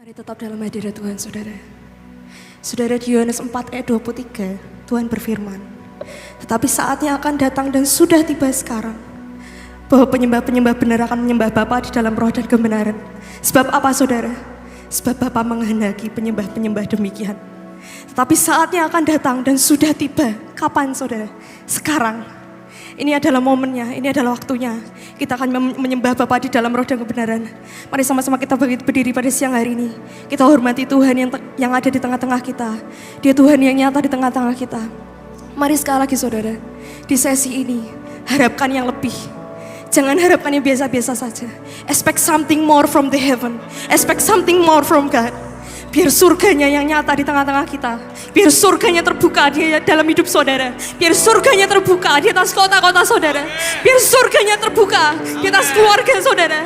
Mari tetap dalam hadirat Tuhan, saudara. Saudara, di Yohanes 4 ayat 23, Tuhan berfirman, tetapi saatnya akan datang dan sudah tiba sekarang, bahwa penyembah-penyembah benar akan menyembah Bapa di dalam roh dan kebenaran. Sebab apa, saudara? Sebab Bapa menghendaki penyembah-penyembah demikian. Tetapi saatnya akan datang dan sudah tiba. Kapan, saudara? Sekarang. Ini adalah momennya, ini adalah waktunya. Kita akan menyembah Bapa di dalam roh dan kebenaran. Mari sama-sama kita berdiri pada siang hari ini. Kita hormati Tuhan yang ada di tengah-tengah kita. Dia Tuhan yang nyata di tengah-tengah kita. Mari sekali lagi, saudara, di sesi ini harapkan yang lebih. Jangan harapkan yang biasa-biasa saja. Expect something more from the heaven. Expect something more from God. Biar surganya yang nyata di tengah-tengah kita. Biar surganya terbuka di dalam hidup saudara. Biar surganya terbuka di atas kota-kota saudara. Biar surganya terbuka di atas keluarga saudara.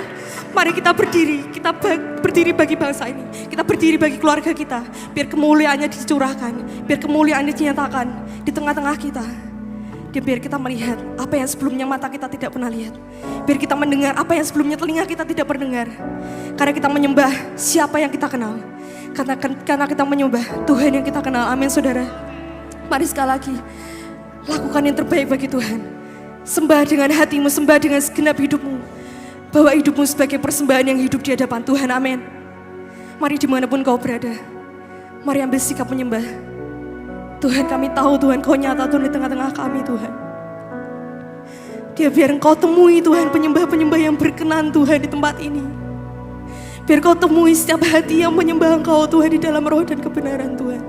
Mari kita berdiri. Kita berdiri bagi bangsa ini. Kita berdiri bagi keluarga kita. Biar kemuliaannya dicurahkan. Biar kemuliaannya dinyatakan di tengah-tengah kita. Dan biar kita melihat apa yang sebelumnya mata kita tidak pernah lihat. Biar kita mendengar apa yang sebelumnya telinga kita tidak pernah dengar. Karena kita menyembah siapa yang kita kenal. Karena kita menyembah Tuhan yang kita kenal. Amin, saudara. Mari sekali lagi lakukan yang terbaik bagi Tuhan. Sembah dengan hatimu, sembah dengan segenap hidupmu. Bawa hidupmu sebagai persembahan yang hidup di hadapan Tuhan. Amin. Mari dimanapun kau berada, mari ambil sikap menyembah. Tuhan, kami tahu Tuhan kau nyata Tuhan di tengah-tengah kami, Tuhan. Dia biar engkau temui Tuhan penyembah-penyembah yang berkenan Tuhan di tempat ini. Biar kau temui setiap hati yang menyembah engkau Tuhan di dalam roh dan kebenaran Tuhan.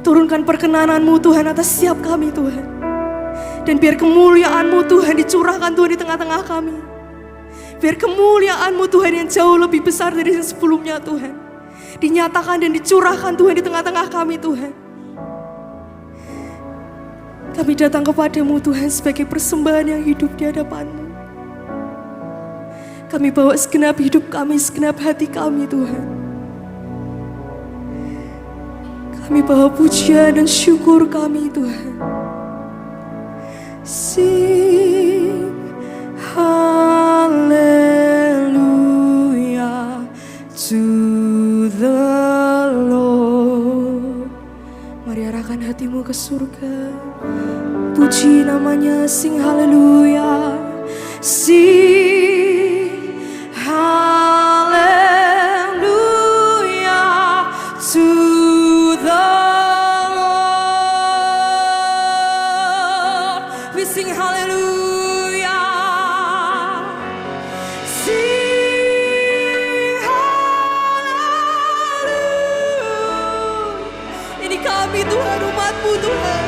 Turunkan perkenananmu Tuhan atas setiap kami Tuhan. Dan biar kemuliaanmu Tuhan dicurahkan Tuhan di tengah-tengah kami. Biar kemuliaanmu Tuhan yang jauh lebih besar dari yang sebelumnya Tuhan. Dinyatakan dan dicurahkan Tuhan di tengah-tengah kami Tuhan. Kami datang kepadamu Tuhan sebagai persembahan yang hidup di hadapan-Mu. Kami bawa segenap hidup kami, segenap hati kami Tuhan. Kami bawa pujian dan syukur kami Tuhan. Sing hallelujah to the Lord. Mari arahkan hatimu ke surga. Puji namanya, sing hallelujah. Sing hallelujah to the Lord. We sing hallelujah. Sing hallelujah. Ini kami Tuhan, umat-Mu Tuhan.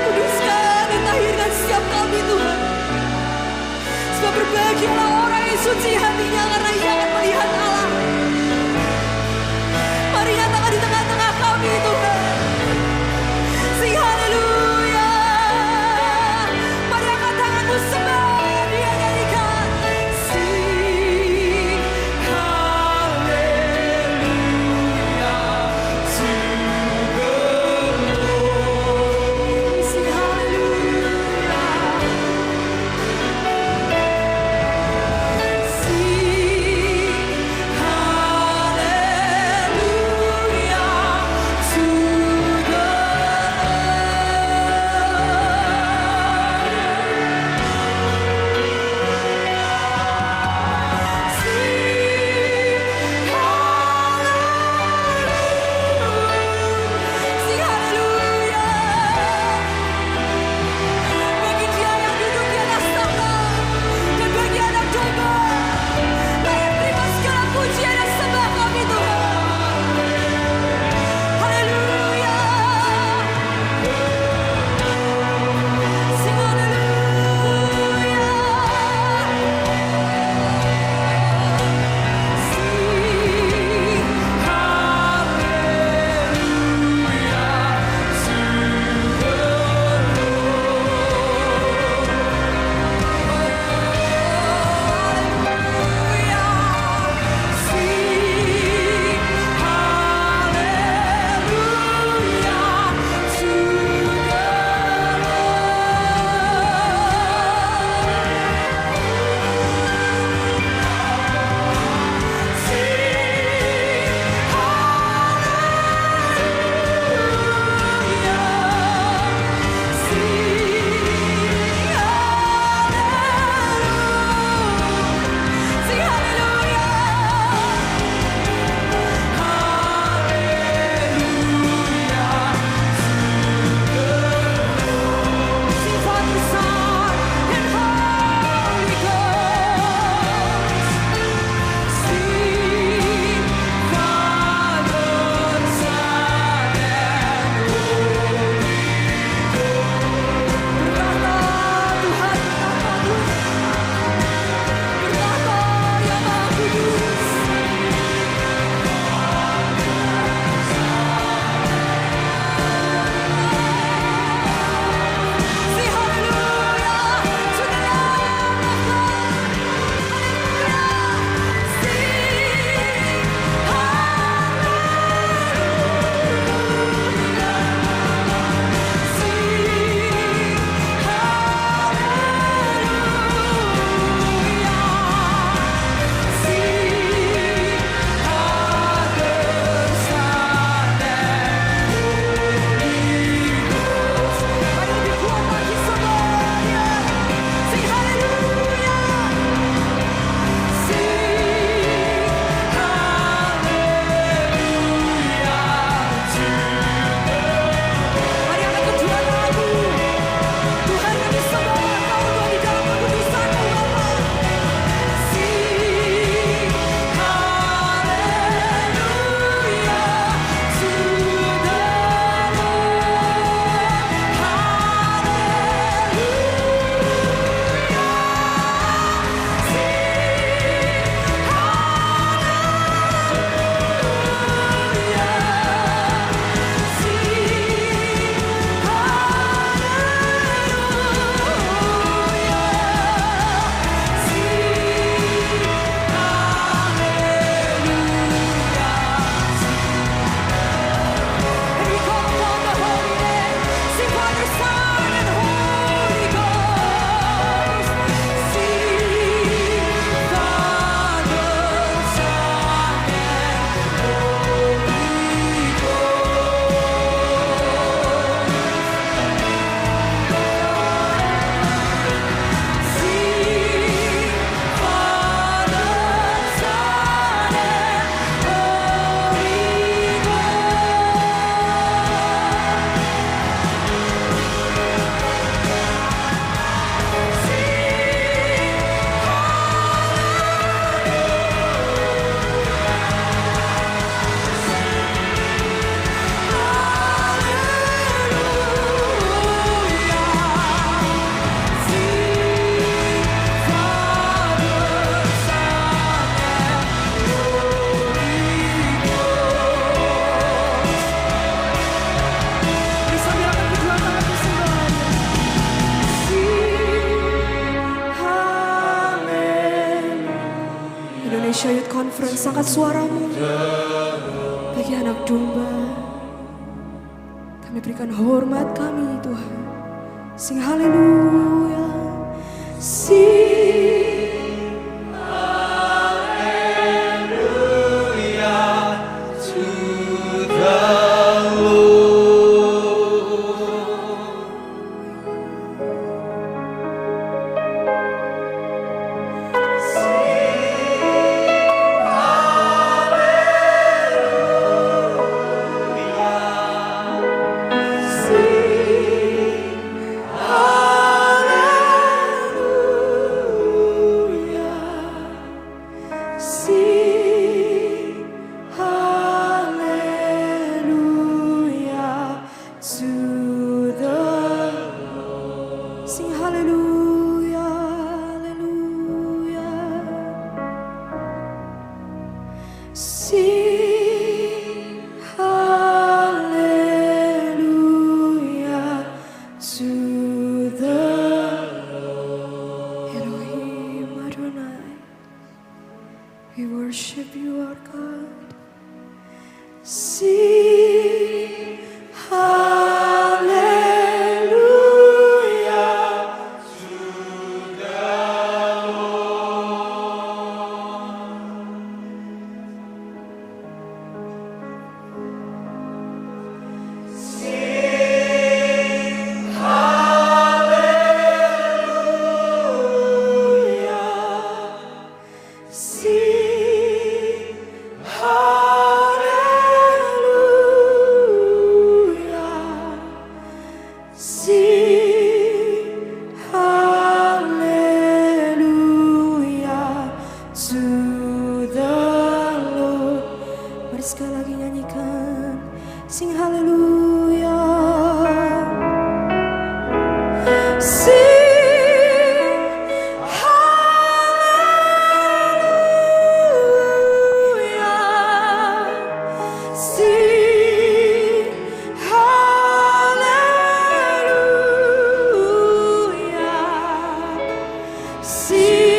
Kuduskan dan tahirkan setiap kami Tuhan. Sebab berbahagialah orang yang suci hatinya, karena ia akan melihat Allah. Mari nyatakan di tengah-tengah kami Tuhan. Sing haleluya. Mari angkat tanganmu, sembah dia, nyanyikan. Sing haleluya to the Lord. Sing haleluya. Sing Youth Conference, angkat suaramu. Bagi anak domba, kami berikan hormat kami Tuhan. Sing haleluya. Sing hallelujah to the we worship you, our God. Sing hallelujah to the Lord. Sing hallelujah. Sing sekali lagi nyanyikan, sing haleluya, sing haleluya, sing haleluya, sing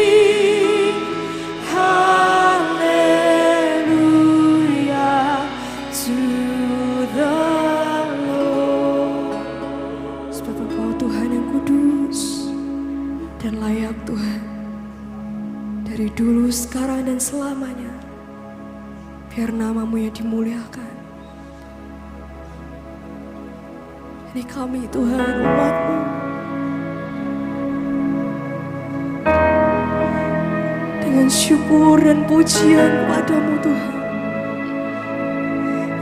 dan layak Tuhan, dari dulu, sekarang, dan selamanya. Biar namamu yang dimuliakan. Ini kami Tuhan, umat-Mu, dengan syukur dan pujian kepadamu Tuhan,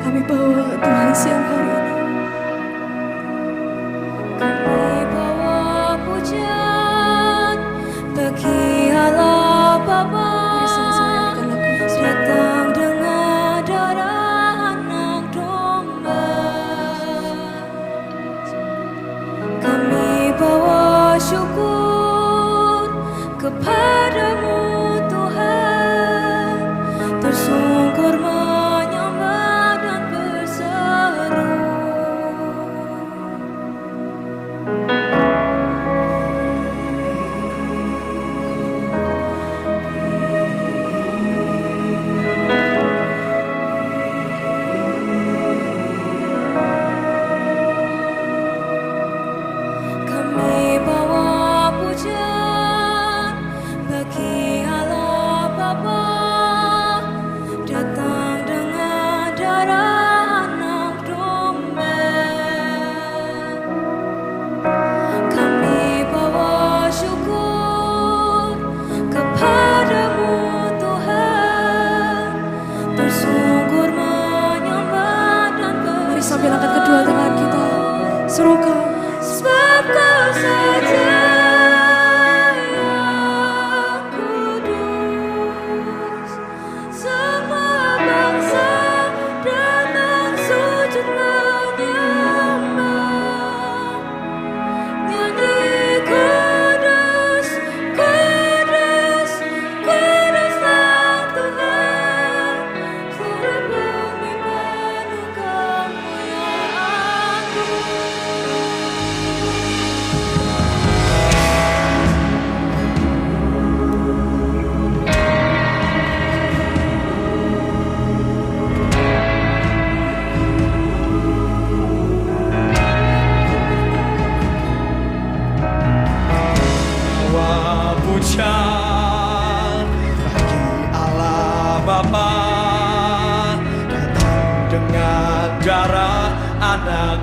kami bawa Tuhan siang hari ini. Kami bawa pujian bagi Allah Bapa, datang dengan darah anak domba. Kami bawa syukur kepadamu Tuhan, tersungkur menyembah dan berseru. Kami bawa pujian bagi Allah Bapa, datang dengan darah anak domba. Kami bawa syukur kepadamu Tuhan, bersungkur menyembah dan berseru. Mari sambil angkat kedua tangan kita, serukan. Sebab Kau saja yang kudus, semua bangsa datang sujud menyembah. Nyanyi kudus, kudus, kuduslah Tuhan, seluruh bumi penuh kemuliaan-Mu.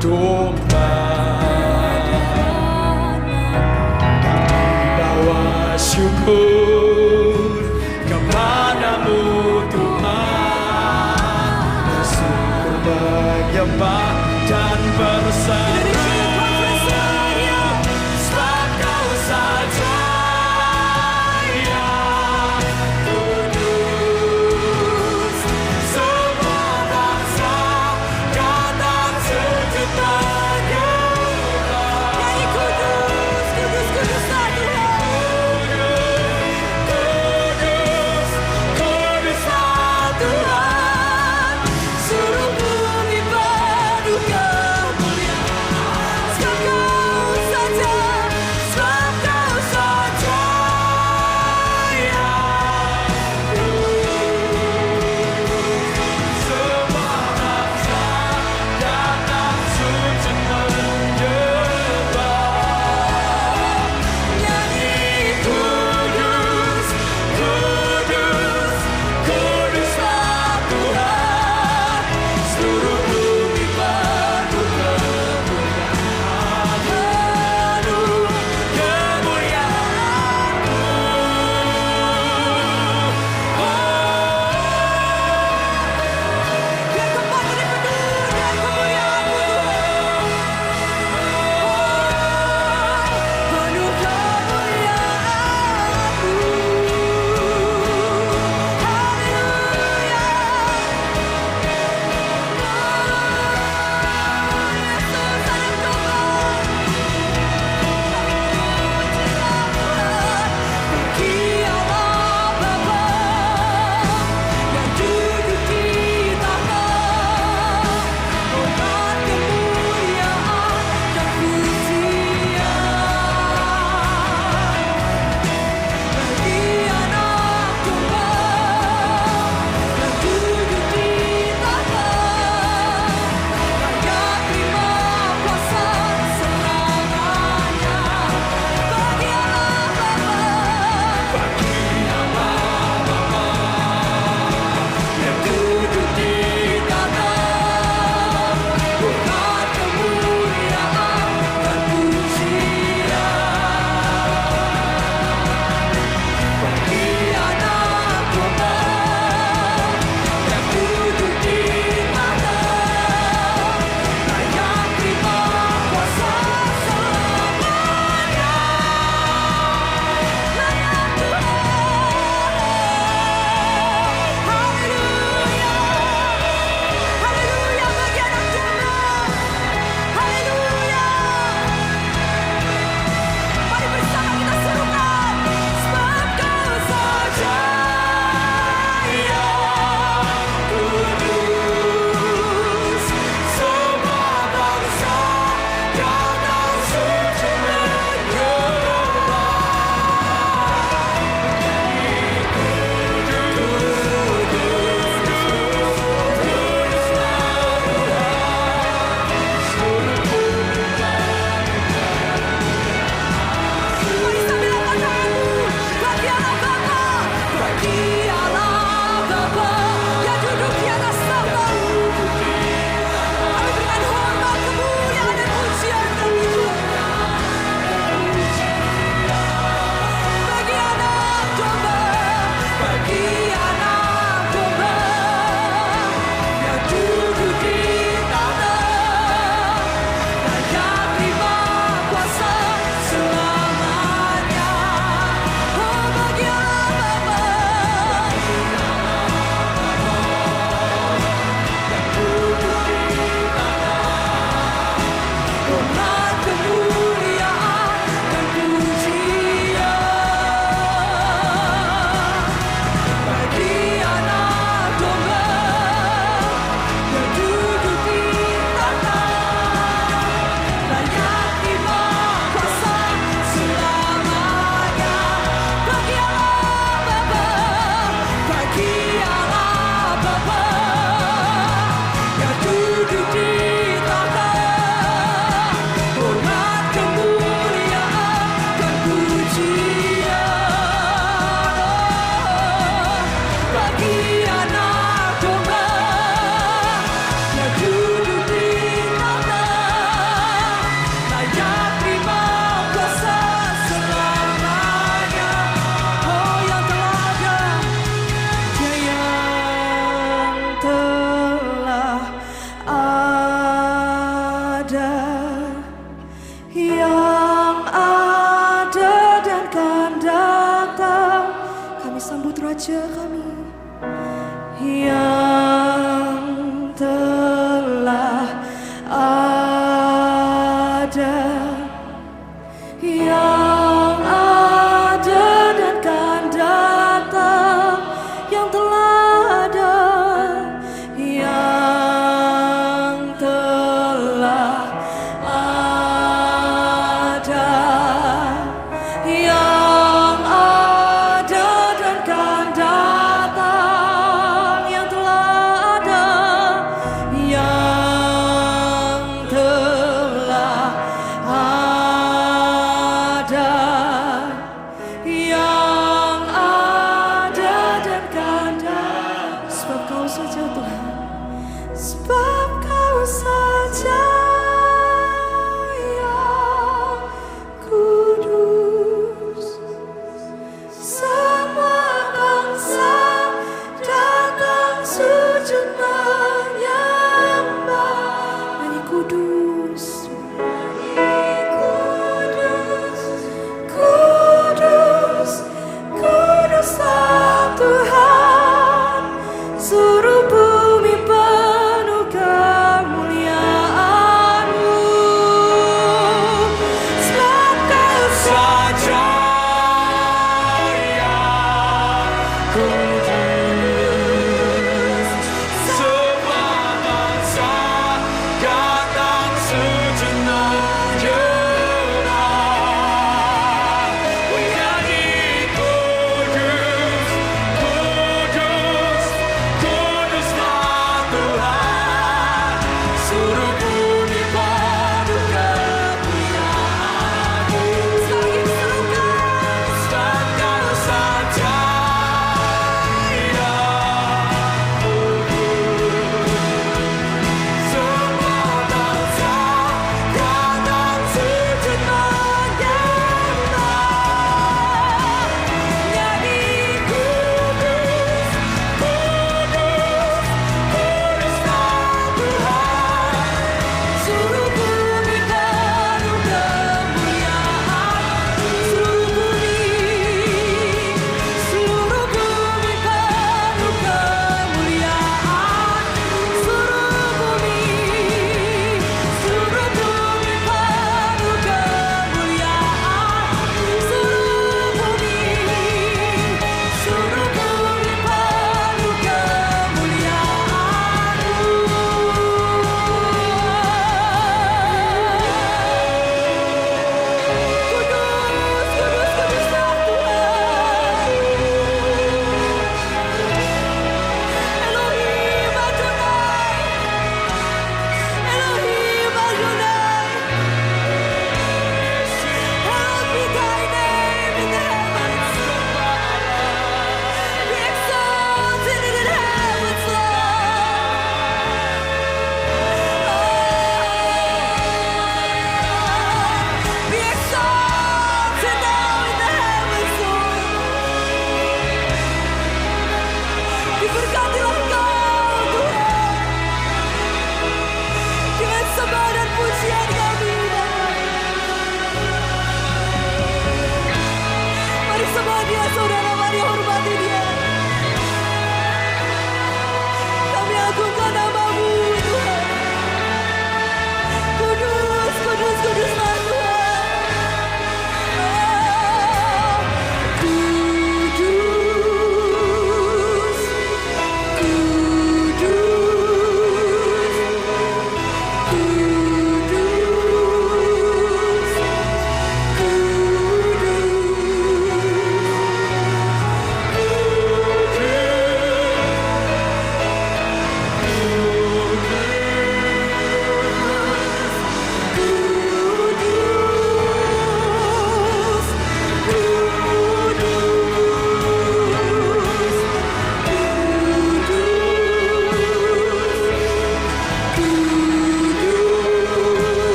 domba. Bawa syukur kepadamu Tuhan, bersyukur menyembah dan berserah. Sebab Kau saja yang kudus. Semua bangsa datang sujud yang telah ada, yang ada dan akan datang, yang telah ada, yang telah ada, yang ada dan akan datang, yang telah ada, yang telah ada, yang ada dan akan datang. Sebab Kau saja Tuhan, sebab Kau saja yang kudus. Semua bangsa datang sujud menyembah. Nyanyi kudus, kudus, kudus, kuduslah Tuhan. Seluruh bumi penuh kemuliaan.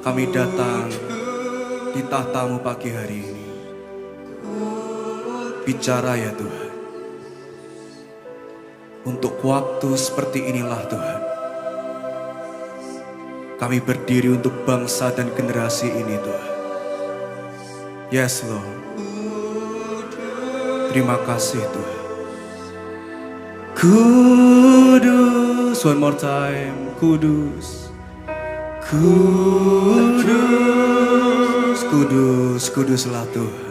kami datang di tahta-Mu pagi hari ini. Bicara ya Tuhan. Untuk waktu seperti inilah Tuhan. Kami berdiri untuk bangsa dan generasi ini Tuhan. Yes Lord. Terima kasih Tuhan. Kudus, one more time. Kudus. Kudus, kudus, kuduslah Tuhan.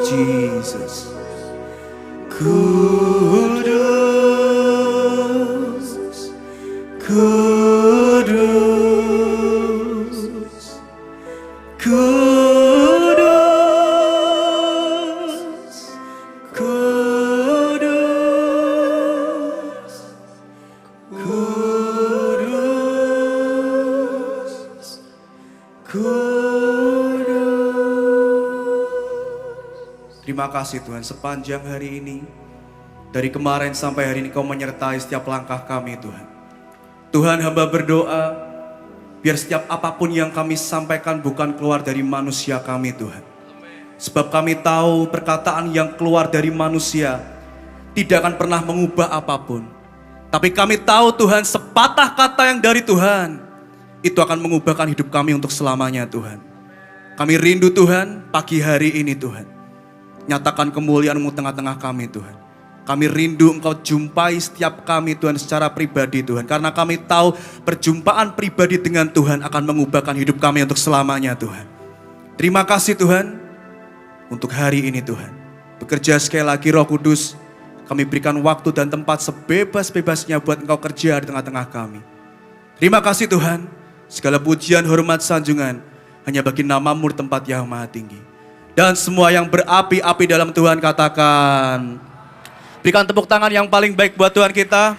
Jesus. Kudus, kudus, kudus, kudus, kudus, kudus. Terima kasih Tuhan, sepanjang hari ini, dari kemarin sampai hari ini Kau menyertai setiap langkah kami Tuhan. Tuhan, hamba berdoa, biar setiap apapun yang kami sampaikan bukan keluar dari manusia kami Tuhan. Sebab kami tahu perkataan yang keluar dari manusia tidak akan pernah mengubah apapun. Tapi kami tahu Tuhan, sepatah kata yang dari Tuhan, itu akan mengubahkan hidup kami untuk selamanya Tuhan. Kami rindu Tuhan, pagi hari ini Tuhan. Nyatakan kemuliaan-Mu tengah-tengah kami Tuhan. Kami rindu Engkau jumpai setiap kami Tuhan secara pribadi Tuhan. Karena kami tahu perjumpaan pribadi dengan Tuhan akan mengubahkan hidup kami untuk selamanya Tuhan. Terima kasih Tuhan untuk hari ini Tuhan. Bekerja sekali lagi Roh Kudus. Kami berikan waktu dan tempat sebebas-bebasnya buat Engkau kerja di tengah-tengah kami. Terima kasih Tuhan. Segala pujian, hormat, sanjungan hanya bagi nama-Mu di tempat yang maha tinggi. Dan semua yang berapi-api dalam Tuhan katakan. Berikan tepuk tangan yang paling baik buat Tuhan kita.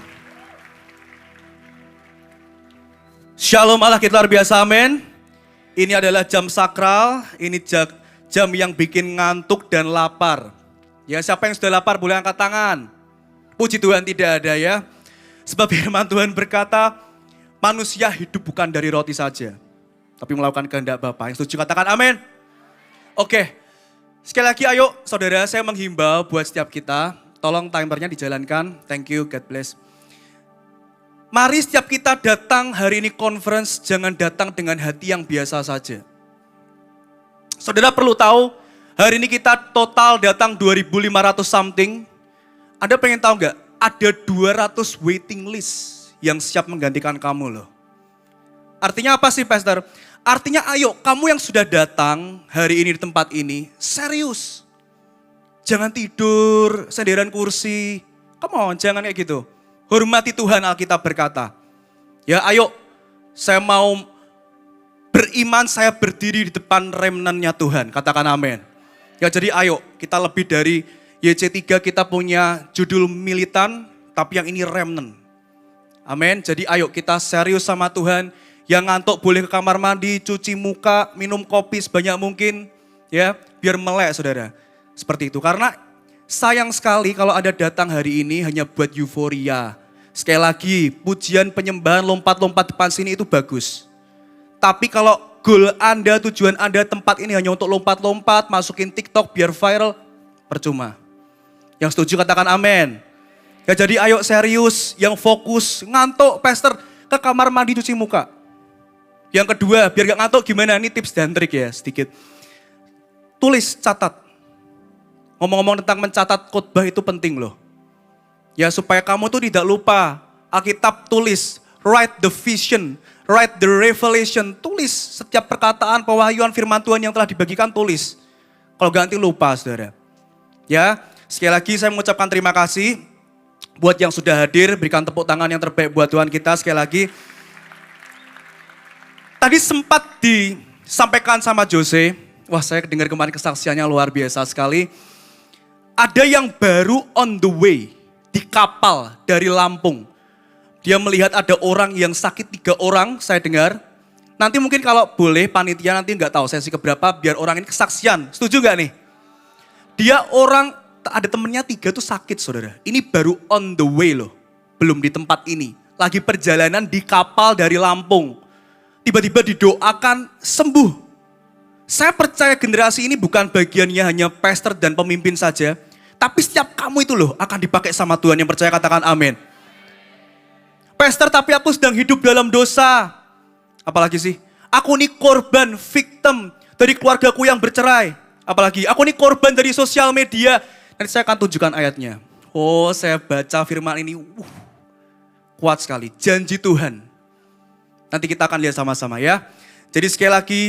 Shalom Allah kita luar biasa, amin. Ini adalah jam sakral, ini jam yang bikin ngantuk dan lapar. Ya, siapa yang sudah lapar boleh angkat tangan. Puji Tuhan tidak ada ya. Sebab firman Tuhan berkata, manusia hidup bukan dari roti saja, tapi melakukan kehendak Bapa. Yang setuju katakan amin. Oke, sekali lagi ayo saudara, saya menghimbau buat setiap kita, tolong timernya dijalankan. Thank you, God bless. Mari setiap kita datang hari ini conference, jangan datang dengan hati yang biasa saja. Saudara perlu tahu, hari ini kita total datang 2.500 something. Ada pengen tahu nggak? Ada 200 waiting list yang siap menggantikan kamu loh. Artinya apa sih Pastor? Artinya ayo kamu yang sudah datang hari ini di tempat ini, serius. Jangan tidur, senderan kursi. Come on, jangan kayak gitu. Hormati Tuhan, Alkitab berkata. Ya ayo, saya mau beriman, saya berdiri di depan remnant-nya Tuhan. Katakan amin. Ya jadi ayo, kita lebih dari YC3 kita punya judul militan, tapi yang ini remnant. Amin, jadi ayo kita serius sama Tuhan. Yang ngantuk boleh ke kamar mandi, cuci muka, minum kopi sebanyak mungkin. Ya, biar melek saudara. Seperti itu, karena sayang sekali kalau ada datang hari ini hanya buat euforia. Sekali lagi, pujian, penyembahan, lompat-lompat depan sini itu bagus. Tapi kalau goal Anda, tujuan Anda tempat ini hanya untuk lompat-lompat, masukin TikTok biar viral, percuma. Yang setuju katakan amin. Ya jadi ayo serius, yang fokus, ngantuk pastor ke kamar mandi cuci muka. Yang kedua, biar gak ngantuk gimana, ini tips dan trik ya sedikit. Tulis, catat. Ngomong-ngomong tentang mencatat khotbah itu penting loh. Ya supaya kamu tuh tidak lupa. Alkitab tulis, write the vision, write the revelation. Tulis setiap perkataan, pewahyuan firman Tuhan yang telah dibagikan, tulis. Kalau ganti lupa saudara. Ya, sekali lagi saya mengucapkan terima kasih. Buat yang sudah hadir, berikan tepuk tangan yang terbaik buat Tuhan kita sekali lagi. Tadi sempat disampaikan sama Jose, wah saya dengar kemarin kesaksiannya luar biasa sekali. Ada yang baru on the way di kapal dari Lampung. Dia melihat ada orang yang sakit, 3 orang saya dengar. Nanti mungkin kalau boleh panitia nanti nggak tahu sesi keberapa biar orang ini kesaksian. Setuju nggak nih? Dia orang, ada temennya 3 tuh sakit saudara. Ini baru on the way loh, belum di tempat ini. Lagi perjalanan di kapal dari Lampung. tiba-tiba didoakan sembuh. Saya percaya generasi ini bukan bagiannya hanya pastor dan pemimpin saja, tapi setiap kamu itu loh akan dipakai sama Tuhan. Yang percaya katakan amin. Pastor, tapi aku sedang hidup dalam dosa. Apalagi sih? Aku ini korban, victim dari keluargaku yang bercerai. Apalagi? Aku ini korban dari sosial media. Nanti saya akan tunjukkan ayatnya. Oh, saya baca firman ini. Kuat sekali. Janji Tuhan. Nanti kita akan lihat sama-sama ya. Jadi sekali lagi,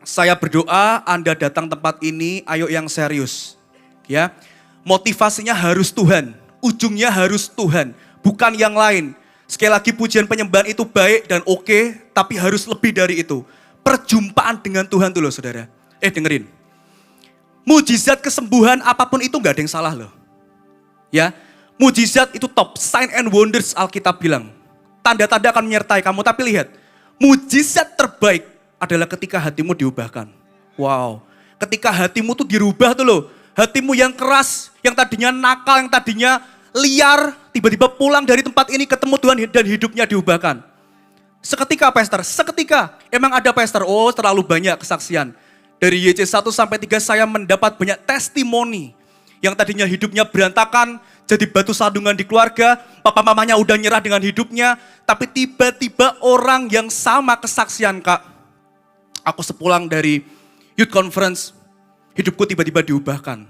saya berdoa Anda datang tempat ini, ayo yang serius. Ya, motivasinya harus Tuhan. Ujungnya harus Tuhan. Bukan yang lain. Sekali lagi pujian penyembahan itu baik dan oke, tapi harus lebih dari itu. Perjumpaan dengan Tuhan tuh loh saudara. Dengerin. Mujizat kesembuhan apapun itu gak ada yang salah loh. Ya, mujizat itu top. Sign and wonders Alkitab bilang. Tanda-tanda akan menyertai kamu. Tapi lihat, mujizat terbaik adalah ketika hatimu diubahkan. Wow, ketika hatimu tuh dirubah tuh loh. Hatimu yang keras, yang tadinya nakal, yang tadinya liar, tiba-tiba pulang dari tempat ini ketemu Tuhan dan hidupnya diubahkan. Seketika pastor, seketika. Emang ada pastor, oh terlalu banyak kesaksian. Dari YC 1 sampai 3 saya mendapat banyak testimoni. Yang tadinya hidupnya berantakan, jadi batu sandungan di keluarga, papa mamanya udah nyerah dengan hidupnya. Tapi tiba-tiba orang yang sama kesaksian kak. Aku sepulang dari youth conference, hidupku tiba-tiba diubahkan.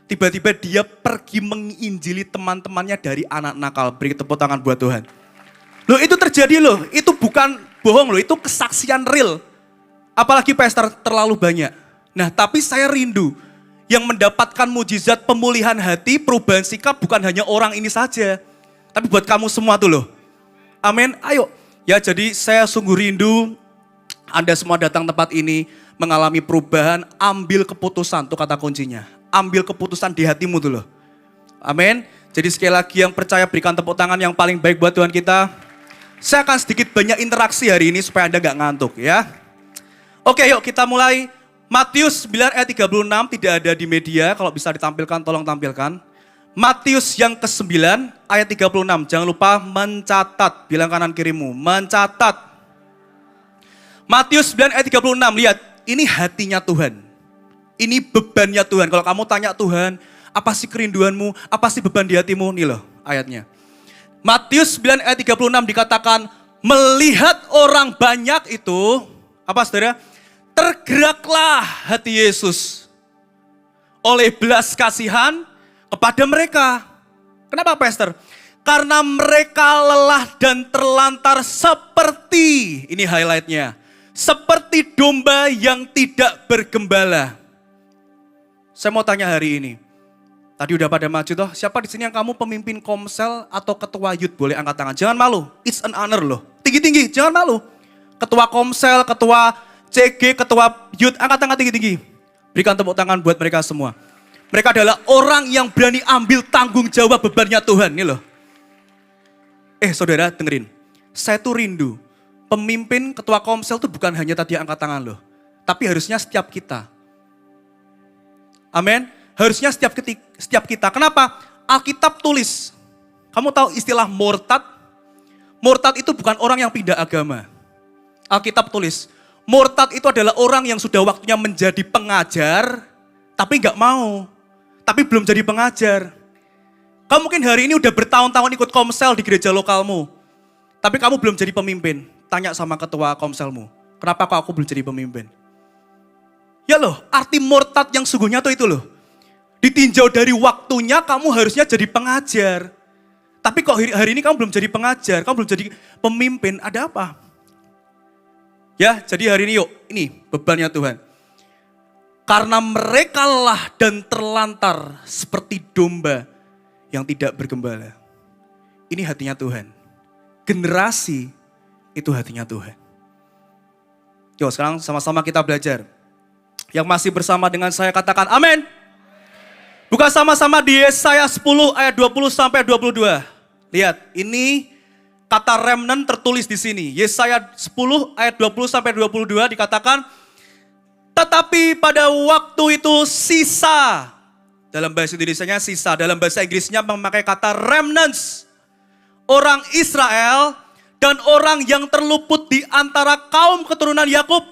Tiba-tiba dia pergi menginjili teman-temannya dari anak nakal. Beri tepuk tangan buat Tuhan. Loh itu terjadi loh, itu bukan bohong loh, itu kesaksian real. Apalagi pastor terlalu banyak. Nah tapi saya rindu yang mendapatkan mujizat pemulihan hati, perubahan sikap bukan hanya orang ini saja. Tapi buat kamu semua tuh loh. Amin, ayo. Ya jadi saya sungguh rindu Anda semua datang tempat ini mengalami perubahan, ambil keputusan, itu kata kuncinya. Ambil keputusan di hatimu tuh loh. Amin. Jadi sekali lagi yang percaya berikan tepuk tangan yang paling baik buat Tuhan kita. Saya akan sedikit banyak interaksi hari ini supaya Anda gak ngantuk ya. Oke yuk kita mulai. Matius 9 ayat 36 tidak ada di media. Kalau bisa ditampilkan tolong tampilkan. Matius yang ke-9 ayat 36. Jangan lupa mencatat. Bilang kanan kirimu. Mencatat. Matius 9 ayat 36. Lihat. Ini hatinya Tuhan. Ini bebannya Tuhan. Kalau kamu tanya Tuhan, apa sih kerinduanmu? Apa sih beban di hatimu? Nih loh ayatnya. Matius 9 ayat 36 dikatakan, melihat orang banyak itu, apa saudara? Tergeraklah hati Yesus oleh belas kasihan kepada mereka. Kenapa pastor? Karena mereka lelah dan terlantar seperti, ini highlightnya, seperti domba yang tidak bergembala. Saya mau tanya hari ini. Tadi udah pada maju toh. Siapa di sini yang kamu pemimpin komsel atau ketua youth? Boleh angkat tangan. Jangan malu. It's an honor loh. Tinggi-tinggi. Jangan malu. Ketua komsel, ketua CG, ketua youth. Angkat tangan tinggi-tinggi. Berikan tepuk tangan buat mereka semua. Mereka adalah orang yang berani ambil tanggung jawab bebannya Tuhan. Nih loh. Saudara dengerin. Saya tuh rindu. Pemimpin ketua komsel tuh bukan hanya tadi angkat tangan loh. Tapi harusnya setiap kita. Amin. Harusnya setiap kita. Kenapa? Alkitab tulis. Kamu tahu istilah murtad? Murtad itu bukan orang yang pindah agama. Alkitab tulis. Murtad itu adalah orang yang sudah waktunya menjadi pengajar. Tapi gak mau. Tapi belum jadi pengajar. Kamu mungkin hari ini udah bertahun-tahun ikut komsel di gereja lokalmu. Tapi kamu belum jadi pemimpin. Tanya sama ketua komselmu. Kenapa kok aku belum jadi pemimpin? Ya loh, arti murtad yang sungguhnya tuh itu loh. Ditinjau dari waktunya kamu harusnya jadi pengajar. Tapi kok hari ini kamu belum jadi pengajar, kamu belum jadi pemimpin, ada apa? Ya, jadi hari ini yuk, ini bebannya Tuhan. Karena mereka lelah dan terlantar seperti domba yang tidak bergembala. Ini hatinya Tuhan. Generasi itu hatinya Tuhan. Yuk sekarang sama-sama kita belajar. Yang masih bersama dengan saya katakan amin. Buka sama-sama di Yesaya 10 ayat 20 sampai 22. Lihat, ini kata remnant tertulis di sini. Yesaya 10 ayat 20 sampai 22 dikatakan, tetapi pada waktu itu sisa. Dalam bahasa Indonesianya sisa, dalam bahasa Inggrisnya memakai kata remnants. Orang Israel dan orang yang terluput di antara kaum keturunan Yakub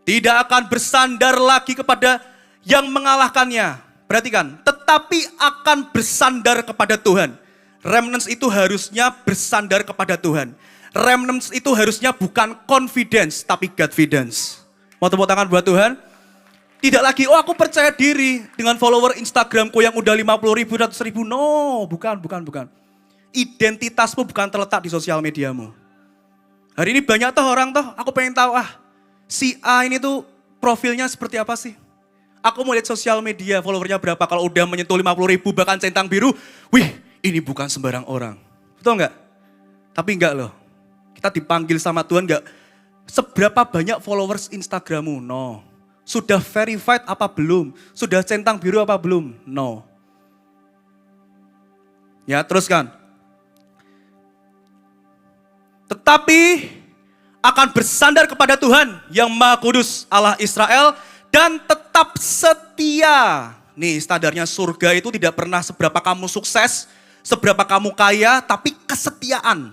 tidak akan bersandar lagi kepada yang mengalahkannya. Perhatikan, tetapi akan bersandar kepada Tuhan. Remnants itu harusnya bersandar kepada Tuhan. Remnants itu harusnya bukan confidence, tapi Godfidence. Mau tepuk tangan buat Tuhan? Tidak lagi, oh aku percaya diri dengan follower Instagramku yang udah 50 ribu, 100 ribu. No, bukan. Identitasmu bukan terletak di sosial mediamu. Hari ini banyak orang aku pengen tahu, si A ini tuh profilnya seperti apa sih? Aku mau lihat sosial media, followernya berapa. Kalau udah menyentuh 50 ribu, bahkan centang biru, wih ini bukan sembarang orang. Betul nggak? Tapi enggak loh. Kita dipanggil sama Tuhan enggak. Seberapa banyak followers Instagrammu? No. Sudah verified apa belum? Sudah centang biru apa belum? No. Ya teruskan. Tetapi akan bersandar kepada Tuhan yang Maha Kudus Allah Israel dan tetap setia. Nih standarnya surga itu tidak pernah seberapa kamu sukses, seberapa kamu kaya, tapi kesetiaan.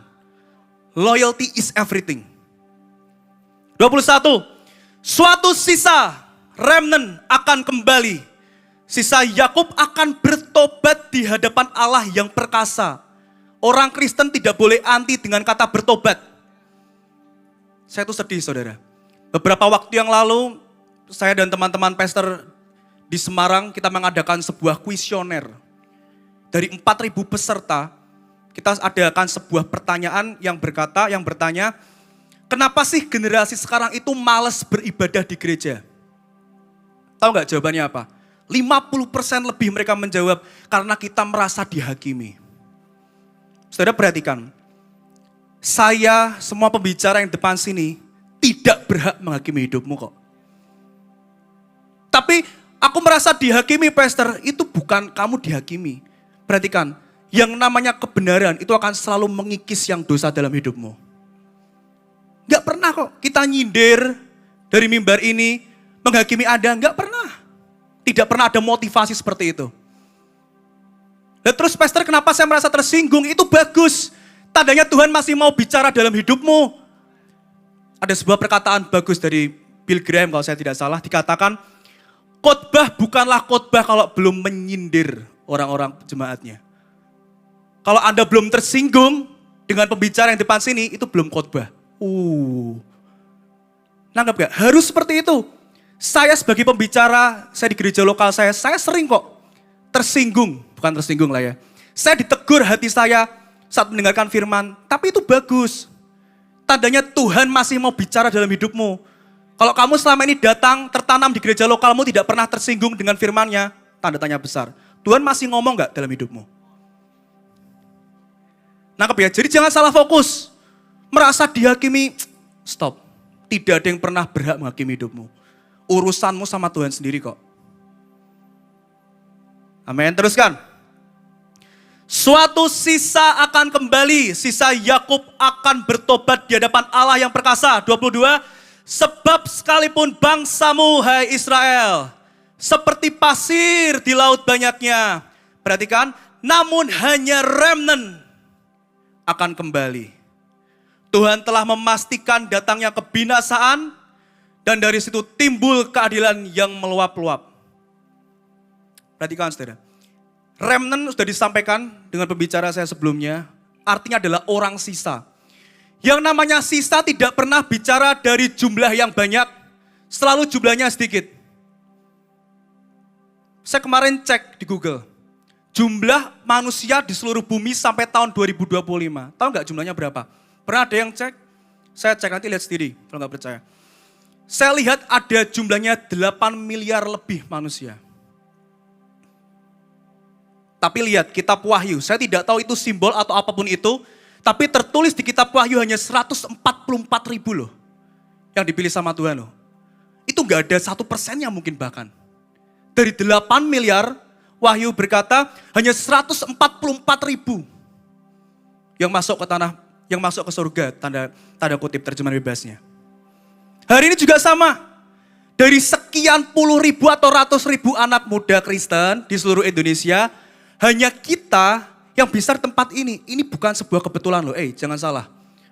Loyalty is everything. 21. Suatu sisa remnant akan kembali. Sisa Yakub akan bertobat di hadapan Allah yang perkasa. Orang Kristen tidak boleh anti dengan kata bertobat. Saya tuh sedih saudara. Beberapa waktu yang lalu, saya dan teman-teman pastor di Semarang, kita mengadakan sebuah kuesioner. Dari 4.000 peserta, kita adakan sebuah pertanyaan yang bertanya, kenapa sih generasi sekarang itu malas beribadah di gereja? Tahu nggak jawabannya apa? 50% lebih mereka menjawab, karena kita merasa dihakimi. Saudara perhatikan, saya semua pembicara yang depan sini tidak berhak menghakimi hidupmu kok. Tapi aku merasa dihakimi pastor, itu bukan kamu dihakimi. Perhatikan, yang namanya kebenaran itu akan selalu mengikis yang dosa dalam hidupmu. Gak pernah kok kita nyindir dari mimbar ini menghakimi Anda, gak pernah. Tidak pernah ada motivasi seperti itu. Dan terus pastor kenapa saya merasa tersinggung, itu bagus. Tandanya Tuhan masih mau bicara dalam hidupmu. Ada sebuah perkataan bagus dari Bill Graham kalau saya tidak salah, dikatakan, khotbah bukanlah khotbah kalau belum menyindir orang-orang jemaatnya. Kalau Anda belum tersinggung dengan pembicara yang depan sini, itu belum khotbah. Nanggap gak? Harus seperti itu. Saya sebagai pembicara, saya di gereja lokal saya sering kok tersinggung. Bukan tersinggung lah ya. Saya ditegur hati saya saat mendengarkan firman. Tapi itu bagus. Tandanya Tuhan masih mau bicara dalam hidupmu. Kalau kamu selama ini datang, tertanam di gereja lokalmu, tidak pernah tersinggung dengan firman-Nya, tanda tanya besar. Tuhan masih ngomong gak dalam hidupmu? Nangkep ya? Jadi jangan salah fokus. Merasa dihakimi, stop. Tidak ada yang pernah berhak menghakimi hidupmu. Urusanmu sama Tuhan sendiri kok. Amin, teruskan. Suatu sisa akan kembali, sisa Yakub akan bertobat di hadapan Allah yang perkasa. 22, sebab sekalipun bangsamu, hai Israel, seperti pasir di laut banyaknya. Perhatikan, namun hanya remnant akan kembali. Tuhan telah memastikan datangnya kebinasaan dan dari situ timbul keadilan yang meluap-luap. Perhatikan saudara. Remnant sudah disampaikan dengan pembicara saya sebelumnya, artinya adalah orang sisa. Yang namanya sisa tidak pernah bicara dari jumlah yang banyak, selalu jumlahnya sedikit. Saya kemarin cek di Google, jumlah manusia di seluruh bumi sampai tahun 2025. Tahu nggak jumlahnya berapa? Pernah ada yang cek? Saya cek nanti lihat sendiri kalau nggak percaya. Saya lihat ada jumlahnya 8 miliar lebih manusia. Tapi lihat kitab Wahyu, saya tidak tahu itu simbol atau apapun itu, tapi tertulis di kitab Wahyu hanya 144 ribu loh yang dipilih sama Tuhan loh. Itu nggak ada 1% yang mungkin bahkan. Dari 8 miliar, Wahyu berkata hanya 144 ribu yang masuk ke tanah, yang masuk ke surga, tanda kutip terjemahan bebasnya. Hari ini juga sama. Dari sekian puluh ribu atau ratus ribu anak muda Kristen di seluruh Indonesia, hanya kita yang bisa di tempat ini. Ini bukan sebuah kebetulan loh, jangan salah.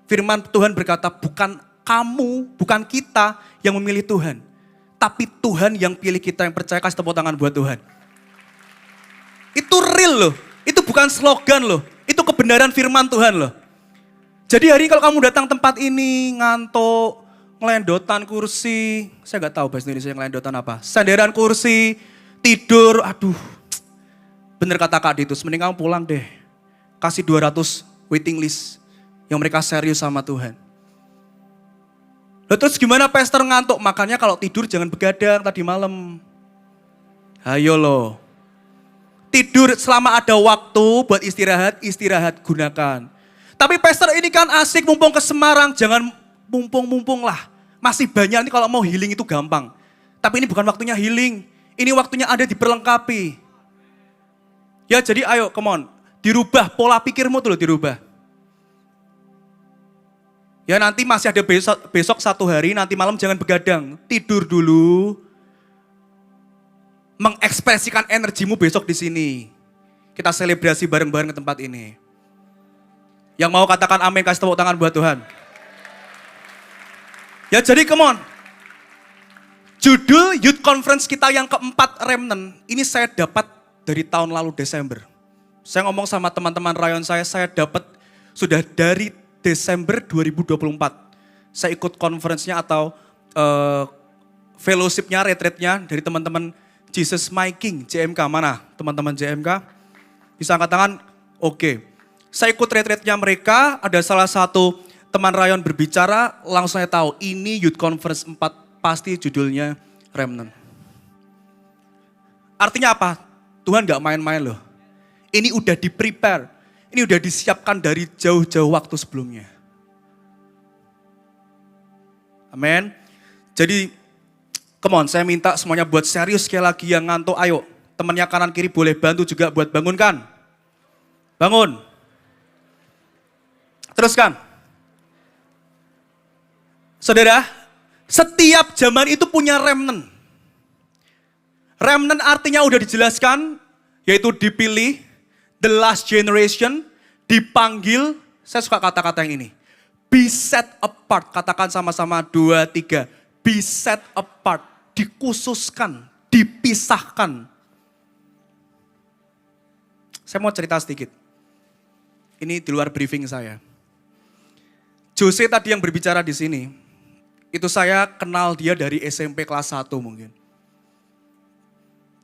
Firman Tuhan berkata, bukan kamu, bukan kita yang memilih Tuhan. Tapi Tuhan yang pilih kita yang percaya. Kasih tepuk tangan buat Tuhan. Itu real loh. Itu bukan slogan loh. Itu kebenaran firman Tuhan loh. Jadi hari ini kalau kamu datang tempat ini ngantuk, ngelendotan kursi. Saya nggak tahu bahasa Indonesia ngelendotan apa. Sandaran kursi, tidur, aduh. Bener kata Kak Ditus, mending kamu pulang deh. Kasih 200 waiting list yang mereka serius sama Tuhan. Lalu terus gimana pastor ngantuk? Makanya kalau tidur jangan begadang tadi malam. Ayo loh. Tidur selama ada waktu buat istirahat, istirahat gunakan. Tapi pastor ini kan asik mumpung ke Semarang, jangan mumpung-mumpung lah. Masih banyak nih kalau mau healing itu gampang. Tapi ini bukan waktunya healing. Ini waktunya Anda diperlengkapi. Ya jadi ayo come on. Dirubah pola pikirmu tuh loh dirubah. Ya nanti masih ada besok 1 hari, nanti malam jangan begadang. Tidur dulu. Mengekspresikan energimu besok di sini. Kita selebrasi bareng-bareng ke tempat ini. Yang mau katakan amin, kasih tepuk tangan buat Tuhan. Ya jadi come on. Judul Youth Conference kita yang keempat Remnant, ini saya dapat dari tahun lalu Desember. Saya ngomong sama teman-teman rayon saya dapat sudah dari Desember 2024. Saya ikut conference-nya atau fellowship-nya, retreat-nya dari teman-teman Jesus My King, JMK. Mana teman-teman JMK? Bisa angkat tangan? Oke. Saya ikut retreat-nya mereka, ada salah satu teman rayon berbicara, langsung saya tahu ini Youth Conference 4 pasti judulnya Remnant. Artinya apa? Tuhan gak main-main loh. Ini udah di-prepare. Ini udah disiapkan dari jauh-jauh waktu sebelumnya. Amin. Jadi, come on, saya minta semuanya buat serius sekali lagi yang ngantuk. Ayo, temannya kanan kiri boleh bantu juga buat bangunkan. Bangun. Teruskan. Saudara, setiap zaman itu punya remnant. Remnant artinya udah dijelaskan, yaitu dipilih, the last generation, dipanggil. Saya suka kata-kata yang ini. Be set apart, katakan sama-sama 2, 3. Be set apart, dikhususkan, dipisahkan. Saya mau cerita sedikit. Ini di luar briefing saya. Jose tadi yang berbicara di sini, itu saya kenal dia dari SMP kelas 1 mungkin.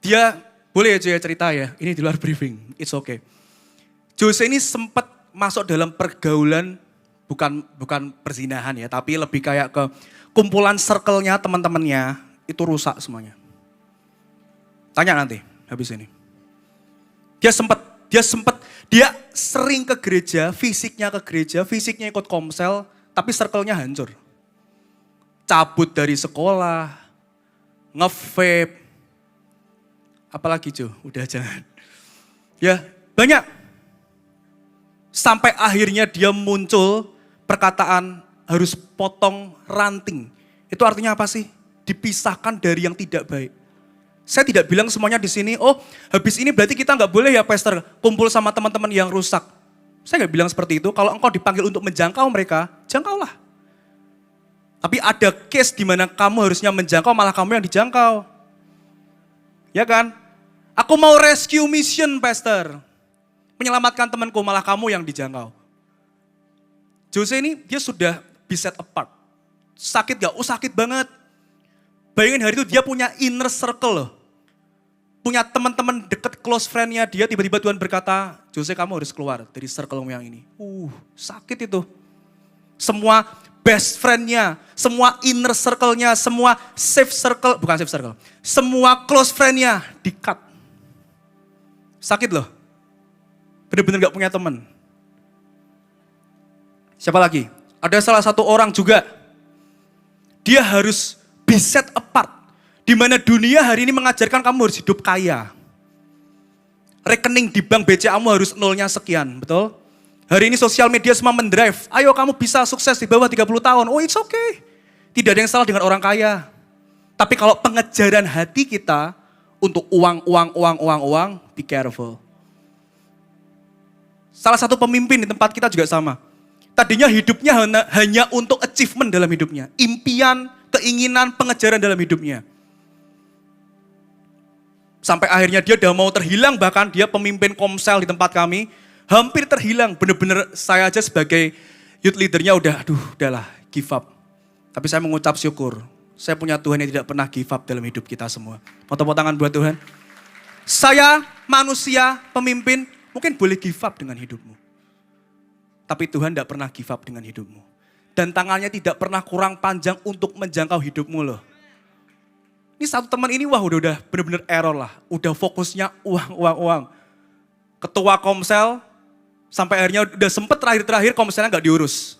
Dia, boleh aja cerita ya, ini di luar briefing, it's okay. Jose ini sempat masuk dalam pergaulan, bukan perzinahan ya, tapi lebih kayak ke kumpulan circle-nya teman-temannya, itu rusak semuanya. Tanya nanti, habis ini. Dia sering ke gereja, fisiknya ikut komsel, tapi circle-nya hancur. Cabut dari sekolah, nge-vape, apalagi cuy, udah jangan. Ya, banyak. Sampai akhirnya dia muncul perkataan harus potong ranting. Itu artinya apa sih? Dipisahkan dari yang tidak baik. Saya tidak bilang semuanya di sini, oh habis ini berarti kita nggak boleh ya pastor kumpul sama teman-teman yang rusak. Saya nggak bilang seperti itu. Kalau engkau dipanggil untuk menjangkau mereka, jangkaulah. Tapi ada case di mana kamu harusnya menjangkau, malah kamu yang dijangkau. Ya kan? Aku mau rescue mission, pastor. Menyelamatkan temanku, malah kamu yang dijangkau. Jose ini, dia sudah be set apart. Sakit gak? Oh sakit banget. Bayangin hari itu dia punya inner circle loh. Punya teman-teman deket close friend-nya dia, tiba-tiba Tuhan berkata, Jose kamu harus keluar dari circle yang ini. Sakit itu. Semua best friend-nya, semua inner circle-nya, semua safe circle, bukan safe circle. Semua close friend-nya di-cut. Sakit loh. Bener-bener gak punya teman. Siapa lagi? Ada salah satu orang juga. Dia harus be set apart. Di mana dunia hari ini mengajarkan kamu harus hidup kaya. Rekening di bank BCA-mu harus nolnya sekian, betul? Hari ini sosial media semua mendrive. Ayo kamu bisa sukses di bawah 30 tahun. Oh it's okay. Tidak ada yang salah dengan orang kaya. Tapi kalau pengejaran hati kita untuk uang, be careful. Salah satu pemimpin di tempat kita juga sama. tadinya hidupnya hanya untuk achievement dalam hidupnya. Impian, keinginan, pengejaran dalam hidupnya. Sampai akhirnya dia udah mau terhilang, bahkan dia pemimpin komsel di tempat kami. Hampir terhilang, bener-bener saya aja sebagai youth leadernya udahlah give up. Tapi saya mengucap syukur, saya punya Tuhan yang tidak pernah give up dalam hidup kita semua. Mau tepuk tangan buat Tuhan. Saya manusia, pemimpin, mungkin boleh give up dengan hidupmu. Tapi Tuhan tidak pernah give up dengan hidupmu. Dan tangannya tidak pernah kurang panjang untuk menjangkau hidupmu loh. Ini satu teman ini udah bener-bener error lah. Udah fokusnya uang. Ketua komsel, sampai akhirnya udah sempet terakhir komselnya gak diurus.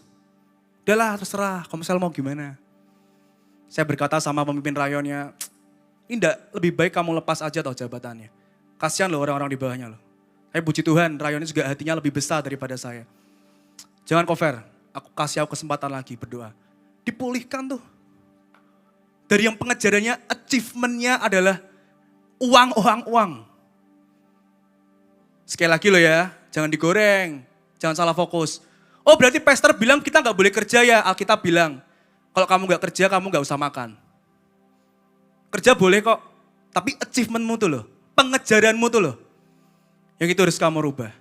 Udahlah terserah, komsel mau gimana. Saya berkata sama pemimpin rayonnya, ini lebih baik kamu lepas aja tau jabatannya. Kasihan loh orang-orang di bawahnya loh. Saya puji Tuhan, rayonnya juga hatinya lebih besar daripada saya. Jangan cover, aku kasih aku kesempatan lagi berdoa. Dipulihkan tuh. Dari yang pengejarannya, achievementnya adalah uang. Sekali lagi loh ya, jangan digoreng, jangan salah fokus. Oh berarti pastor bilang kita gak boleh kerja ya, Alkitab bilang. Kalau kamu gak kerja, kamu gak usah makan. Kerja boleh kok, tapi achievementmu tuh loh, pengejaranmu tuh loh. Yang itu harus kamu rubah.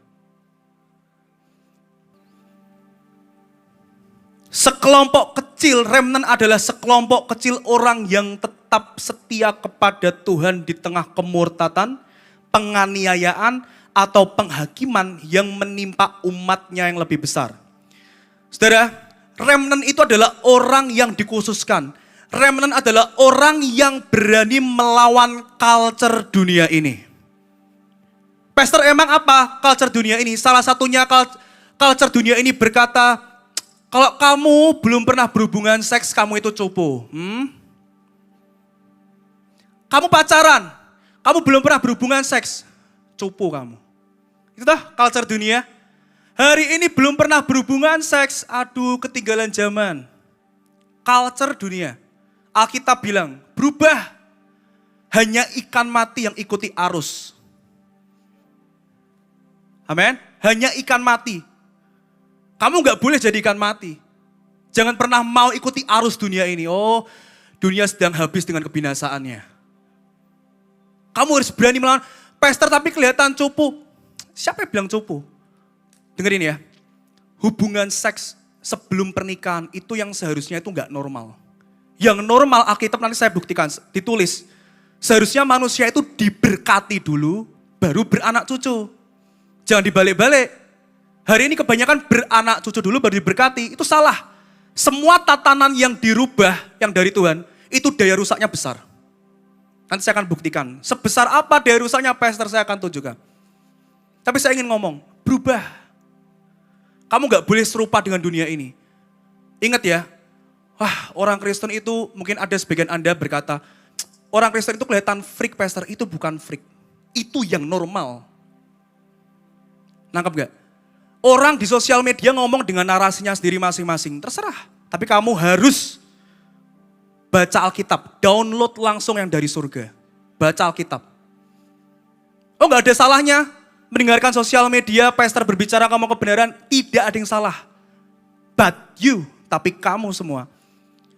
Sekelompok kecil, remnant adalah sekelompok kecil orang yang tetap setia kepada Tuhan di tengah kemurtatan, penganiayaan, atau penghakiman yang menimpa umatnya yang lebih besar. Saudara, remnant itu adalah orang yang dikhususkan. Remnant adalah orang yang berani melawan culture dunia ini. Pastor, emang apa culture dunia ini? Salah satunya culture dunia ini berkata, kalau kamu belum pernah berhubungan seks, kamu itu cupu. Kamu pacaran, kamu belum pernah berhubungan seks, cupu kamu. Itu dah culture dunia. Hari ini belum pernah berhubungan seks, aduh ketinggalan zaman. Culture dunia. Alkitab bilang, berubah. Hanya ikan mati yang ikuti arus. Amin. Hanya ikan mati. Kamu gak boleh jadi ikan mati. Jangan pernah mau ikuti arus dunia ini. Oh, dunia sedang habis dengan kebinasaannya. Kamu harus berani melawan. Pastor tapi kelihatan cupu. Siapa yang bilang cupu? Dengerin ya. Hubungan seks sebelum pernikahan itu yang seharusnya itu gak normal. Yang normal Alkitab nanti saya buktikan, ditulis. Seharusnya manusia itu diberkati dulu, baru beranak cucu. Jangan dibalik-balik. Hari ini kebanyakan beranak cucu dulu baru diberkati, itu salah. Semua tatanan yang dirubah, yang dari Tuhan, itu daya rusaknya besar. Nanti saya akan buktikan. Sebesar apa daya rusaknya, pastor saya akan tunjukkan. Tapi saya ingin ngomong, berubah. Kamu gak boleh serupa dengan dunia ini. Ingat ya, orang Kristen itu, mungkin ada sebagian Anda berkata, orang Kristen itu kelihatan freak, pastor. Itu bukan freak. Itu yang normal. Nangkep gak? Orang di sosial media ngomong dengan narasinya sendiri masing-masing. Terserah. Tapi kamu harus baca Alkitab. Download langsung yang dari surga. Baca Alkitab. Oh gak ada salahnya. Mendengarkan sosial media, pastor berbicara ngomong kebenaran. Tidak ada yang salah. But you, tapi kamu semua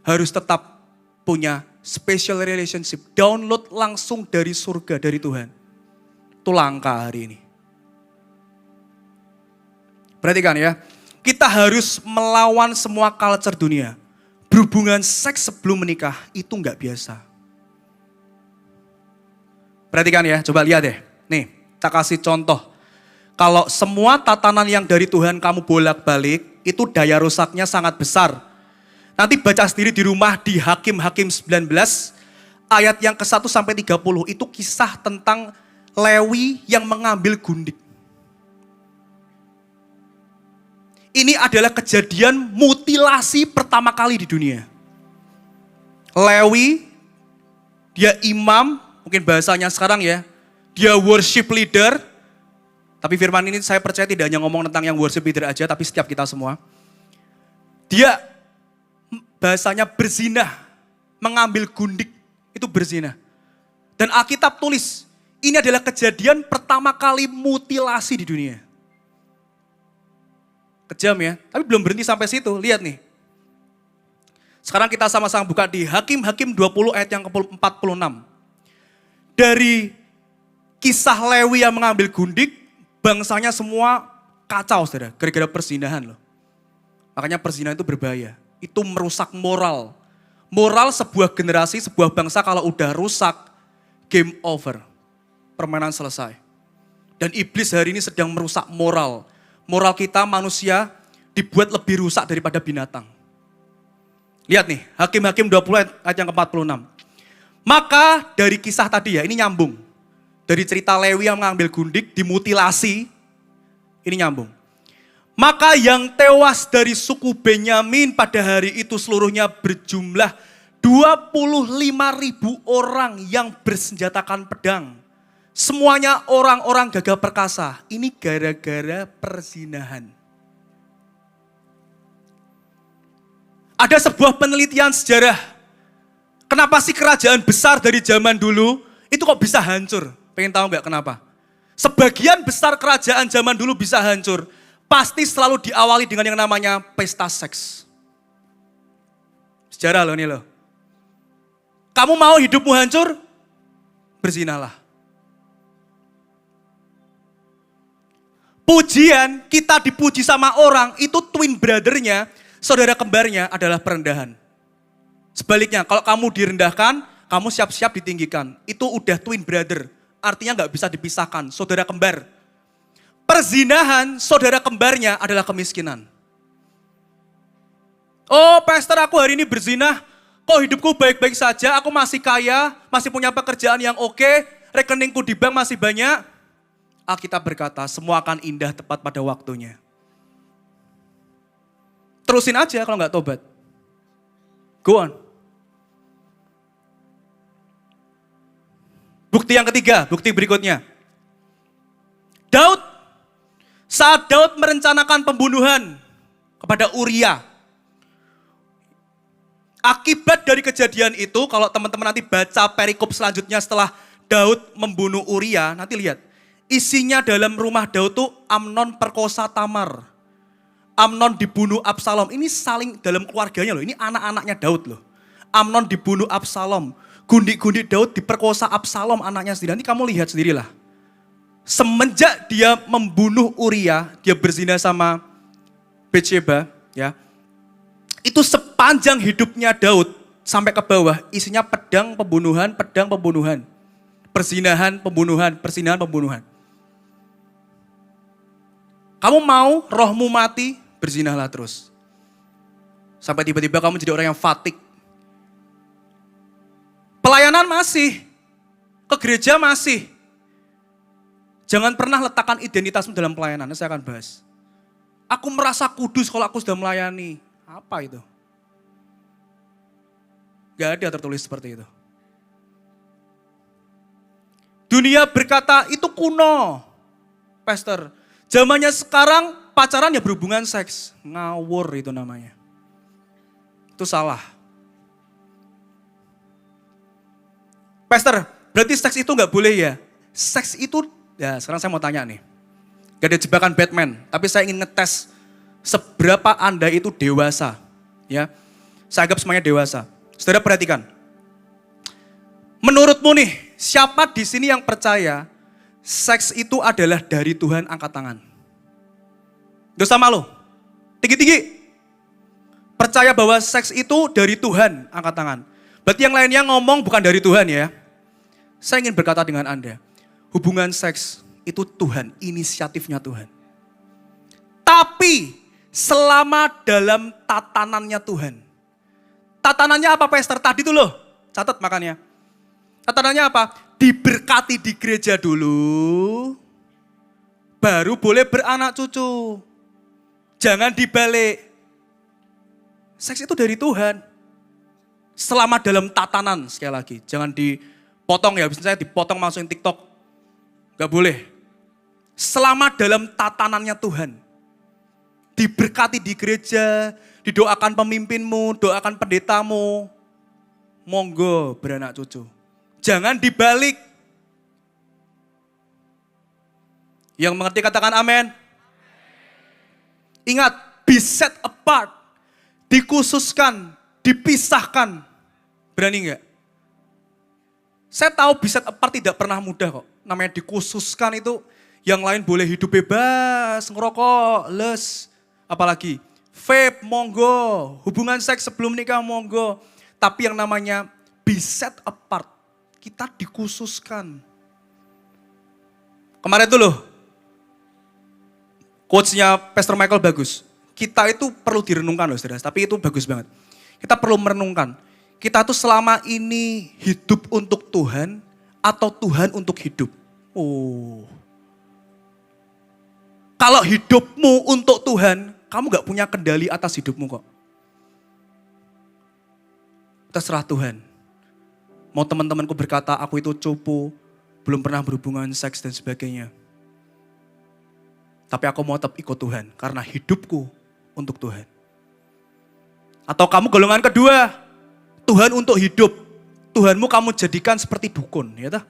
harus tetap punya special relationship. Download langsung dari surga, dari Tuhan. Itu langkah hari ini. Perhatikan ya, kita harus melawan semua culture dunia. Berhubungan seks sebelum menikah itu nggak biasa. Perhatikan ya, coba lihat deh. Nih, kita kasih contoh. Kalau semua tatanan yang dari Tuhan kamu bolak-balik, itu daya rusaknya sangat besar. Nanti baca sendiri di rumah di Hakim-Hakim 19, ayat yang ke-1 sampai 30, itu kisah tentang Lewi yang mengambil gundik. Ini adalah kejadian mutilasi pertama kali di dunia. Lewi, dia imam, mungkin bahasanya sekarang ya, dia worship leader. Tapi firman ini saya percaya tidak hanya ngomong tentang yang worship leader aja, tapi setiap kita semua. Dia bahasanya berzina, mengambil gundik, itu berzina. Dan Alkitab tulis, ini adalah kejadian pertama kali mutilasi di dunia. Kejam ya, tapi belum berhenti sampai situ. Lihat nih. Sekarang kita sama-sama buka di Hakim-Hakim 20 ayat yang ke-46. Dari kisah Lewi yang mengambil gundik, bangsanya semua kacau saudara, gara-gara perzinahan loh. Makanya perzinahan itu berbahaya. Itu merusak moral. Moral sebuah generasi, sebuah bangsa kalau udah rusak, game over. Permainan selesai. Dan iblis hari ini sedang merusak moral. Moral kita manusia dibuat lebih rusak daripada binatang. Lihat nih, Hakim-Hakim 20 ayat yang ke-46. Maka dari kisah tadi ya, ini nyambung. Dari cerita Lewi yang mengambil gundik, dimutilasi, ini nyambung. Maka yang tewas dari suku Benyamin pada hari itu seluruhnya berjumlah 25.000 orang yang bersenjatakan pedang. Semuanya orang-orang gagah perkasa. Ini gara-gara perzinahan. Ada sebuah penelitian sejarah. Kenapa sih kerajaan besar dari zaman dulu itu kok bisa hancur? Pengen tahu nggak kenapa? Sebagian besar kerajaan zaman dulu bisa hancur. Pasti selalu diawali dengan yang namanya pesta seks. Sejarah loh ini loh. Kamu mau hidupmu hancur? Berzinalah. Pujian, kita dipuji sama orang, itu twin brother-nya, saudara kembarnya adalah perendahan. Sebaliknya, kalau kamu direndahkan, kamu siap-siap ditinggikan. Itu udah twin brother, artinya nggak bisa dipisahkan, saudara kembar. Perzinahan, saudara kembarnya adalah kemiskinan. Oh, pastor aku hari ini berzinah, kok hidupku baik-baik saja, aku masih kaya, masih punya pekerjaan yang oke, rekeningku di bank masih banyak. Alkitab berkata, semua akan indah tepat pada waktunya. Terusin aja kalau nggak tobat. Go on. Bukti yang ketiga, bukti berikutnya. Saat Daud merencanakan pembunuhan kepada Uria. Akibat dari kejadian itu, kalau teman-teman nanti baca perikop selanjutnya setelah Daud membunuh Uria, nanti lihat. Isinya dalam rumah Daud tuh Amnon perkosa Tamar. Amnon dibunuh Absalom. Ini saling dalam keluarganya loh. Ini anak-anaknya Daud loh. Amnon dibunuh Absalom. Gundik-gundik Daud diperkosa Absalom anaknya sendiri. Nanti kamu lihat sendirilah. Semenjak dia membunuh Uria, dia berzina sama Betsheba, ya. Itu sepanjang hidupnya Daud sampai ke bawah isinya pedang pembunuhan, perzinahan, pembunuhan. Kamu mau rohmu mati, berzinahlah terus. Sampai tiba-tiba kamu jadi orang yang fatik. Pelayanan masih, ke gereja masih. Jangan pernah letakkan identitasmu dalam pelayanan, saya akan bahas. Aku merasa kudus kalau aku sudah melayani. Apa itu? Gak ada tertulis seperti itu. Dunia berkata itu kuno, pastor. Zamannya sekarang pacaran ya berhubungan seks. Ngawur itu namanya. Itu salah. Pastor, berarti seks itu gak boleh ya? Seks itu, ya sekarang saya mau tanya nih. Gak ada jebakan Batman, tapi saya ingin ngetes seberapa Anda itu dewasa. Ya, saya anggap semuanya dewasa. Saudara perhatikan. Menurutmu nih, siapa di sini yang percaya seks itu adalah dari Tuhan, angkat tangan. Gak usah malu. Tinggi-tinggi. Percaya bahwa seks itu dari Tuhan, angkat tangan. Berarti yang lainnya ngomong bukan dari Tuhan ya. Saya ingin berkata dengan Anda. Hubungan seks itu Tuhan, inisiatifnya Tuhan. Tapi selama dalam tatanannya Tuhan. Tatanannya apa pastor? Tadi tuh loh, catat makanya. Tatanannya apa? Diberkati di gereja dulu, baru boleh beranak cucu. Jangan dibalik. Seks itu dari Tuhan. Selama dalam tatanan, sekali lagi. Jangan dipotong ya, misalnya saya dipotong masukin TikTok. Gak boleh. Selama dalam tatanannya Tuhan. Diberkati di gereja, didoakan pemimpinmu, doakan pendetamu. Monggo beranak cucu. Jangan dibalik. Yang mengerti katakan amin. Ingat, be set apart. Dikhususkan, dipisahkan. Berani enggak? Saya tahu be set apart tidak pernah mudah kok. Namanya dikhususkan itu, yang lain boleh hidup bebas, ngerokok, les. Apalagi, vape, monggo. Hubungan seks sebelum nikah, monggo. Tapi yang namanya be set apart, kita dikhususkan. Kemarin tuh loh, quotes-nya Pastor Michael bagus. Kita itu perlu direnungkan loh saudara, tapi itu bagus banget. Kita perlu merenungkan, kita tuh selama ini hidup untuk Tuhan atau Tuhan untuk hidup. Oh, kalau hidupmu untuk Tuhan, kamu gak punya kendali atas hidupmu kok. Terserah Tuhan. Mau teman-temanku berkata, aku itu cupu, belum pernah berhubungan seks dan sebagainya. Tapi aku mau tetap ikut Tuhan, karena hidupku untuk Tuhan. Atau kamu golongan kedua, Tuhan untuk hidup. Tuhanmu kamu jadikan seperti dukun, ya toh?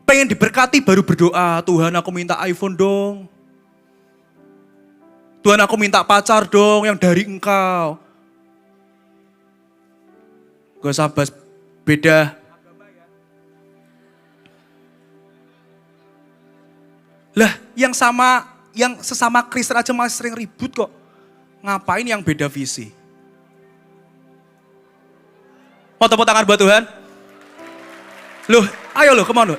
Pengen diberkati baru berdoa, Tuhan aku minta iPhone dong. Tuhan aku minta pacar dong yang dari Engkau. Gak usah bahas beda. Lah yang sesama Kristen aja masih sering ribut kok. Ngapain yang beda visi? Mau tepuk tangan buat Tuhan? Loh, ayo loh, come on loh.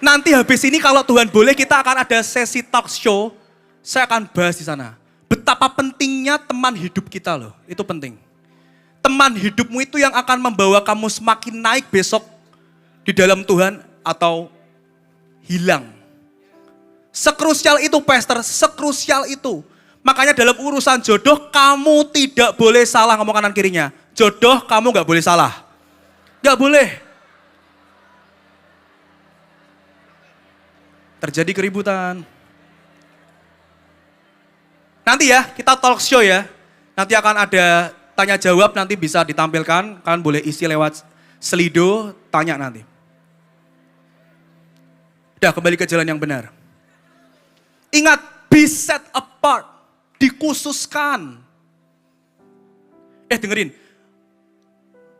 Nanti habis ini kalau Tuhan boleh kita akan ada sesi talk show. Saya akan bahas di sana. Betapa pentingnya teman hidup kita loh, itu penting. Teman hidupmu itu yang akan membawa kamu semakin naik besok di dalam Tuhan atau hilang. Sekrusial itu pastor, sekrusial itu. Makanya dalam urusan jodoh kamu tidak boleh salah, ngomong kanan kirinya. Jodoh kamu gak boleh salah. Gak boleh. Terjadi keributan. Nanti ya kita talk show ya. Nanti akan ada tanya jawab, nanti bisa ditampilkan. Kalian boleh isi lewat Slido, tanya nanti. Udah kembali ke jalan yang benar. Ingat, be set apart, dikhususkan. Dengerin.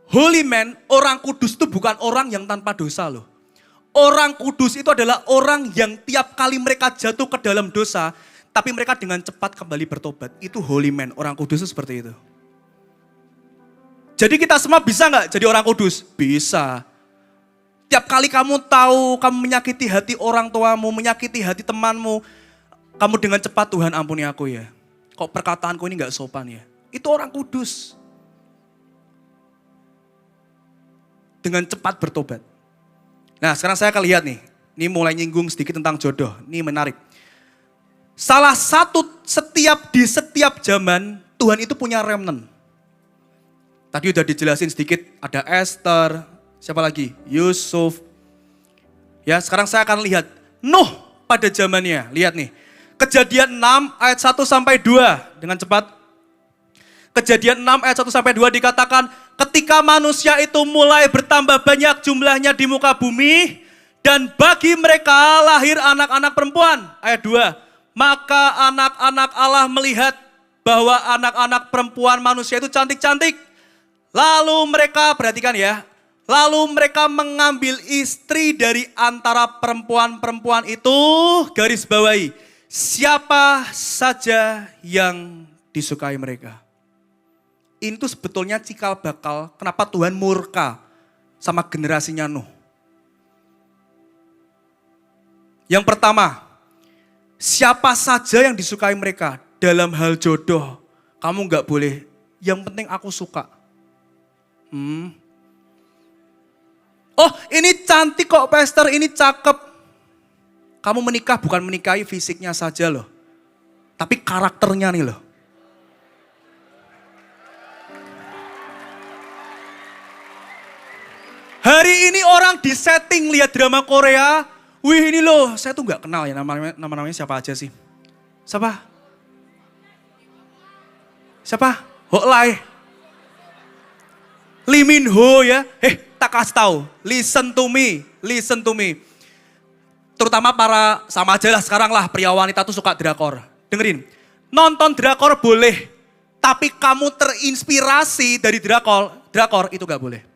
Holy man, orang kudus itu bukan orang yang tanpa dosa loh. Orang kudus itu adalah orang yang tiap kali mereka jatuh ke dalam dosa, tapi mereka dengan cepat kembali bertobat. Itu holy man, orang kudus itu seperti itu. Jadi kita semua bisa gak jadi orang kudus? Bisa. Tiap kali kamu tahu, kamu menyakiti hati orang tuamu, menyakiti hati temanmu, kamu dengan cepat, Tuhan ampuni aku ya. Kok perkataanku ini gak sopan ya? Itu orang kudus. Dengan cepat bertobat. Nah sekarang saya akan lihat nih. Ini mulai nyinggung sedikit tentang jodoh. Ini menarik. Salah satu di setiap zaman, Tuhan itu punya remnant. Tadi udah dijelasin sedikit, ada Esther, siapa lagi? Yusuf. Ya sekarang saya akan lihat. Nuh pada zamannya, lihat nih. Kejadian 6 ayat 1 sampai 2 dengan cepat. Kejadian 6 ayat 1 sampai 2 dikatakan, ketika manusia itu mulai bertambah banyak jumlahnya di muka bumi, dan bagi mereka lahir anak-anak perempuan. Ayat 2, maka anak-anak Allah melihat bahwa anak-anak perempuan manusia itu cantik-cantik. Lalu mereka, perhatikan ya, lalu mereka mengambil istri dari antara perempuan-perempuan itu, garis bawahi, siapa saja yang disukai mereka. Ini tuh sebetulnya cikal bakal kenapa Tuhan murka sama generasinya Nuh. Yang pertama, siapa saja yang disukai mereka dalam hal jodoh. Kamu gak boleh, yang penting aku suka. Oh ini cantik kok pastor, ini cakep. Kamu menikah bukan menikahi fisiknya saja loh. Tapi karakternya nih loh. Hari ini orang disetting lihat drama Korea. Wih ini loh, saya tuh gak kenal ya nama-namanya siapa aja sih. Siapa? Siapa? Hoklai. Lee Min Ho ya. Tak kasih tahu. Listen to me. Listen to me. Terutama para, sama aja lah sekarang lah pria wanita tuh suka drakor. Dengerin. Nonton drakor boleh, tapi kamu terinspirasi dari drakor itu gak boleh.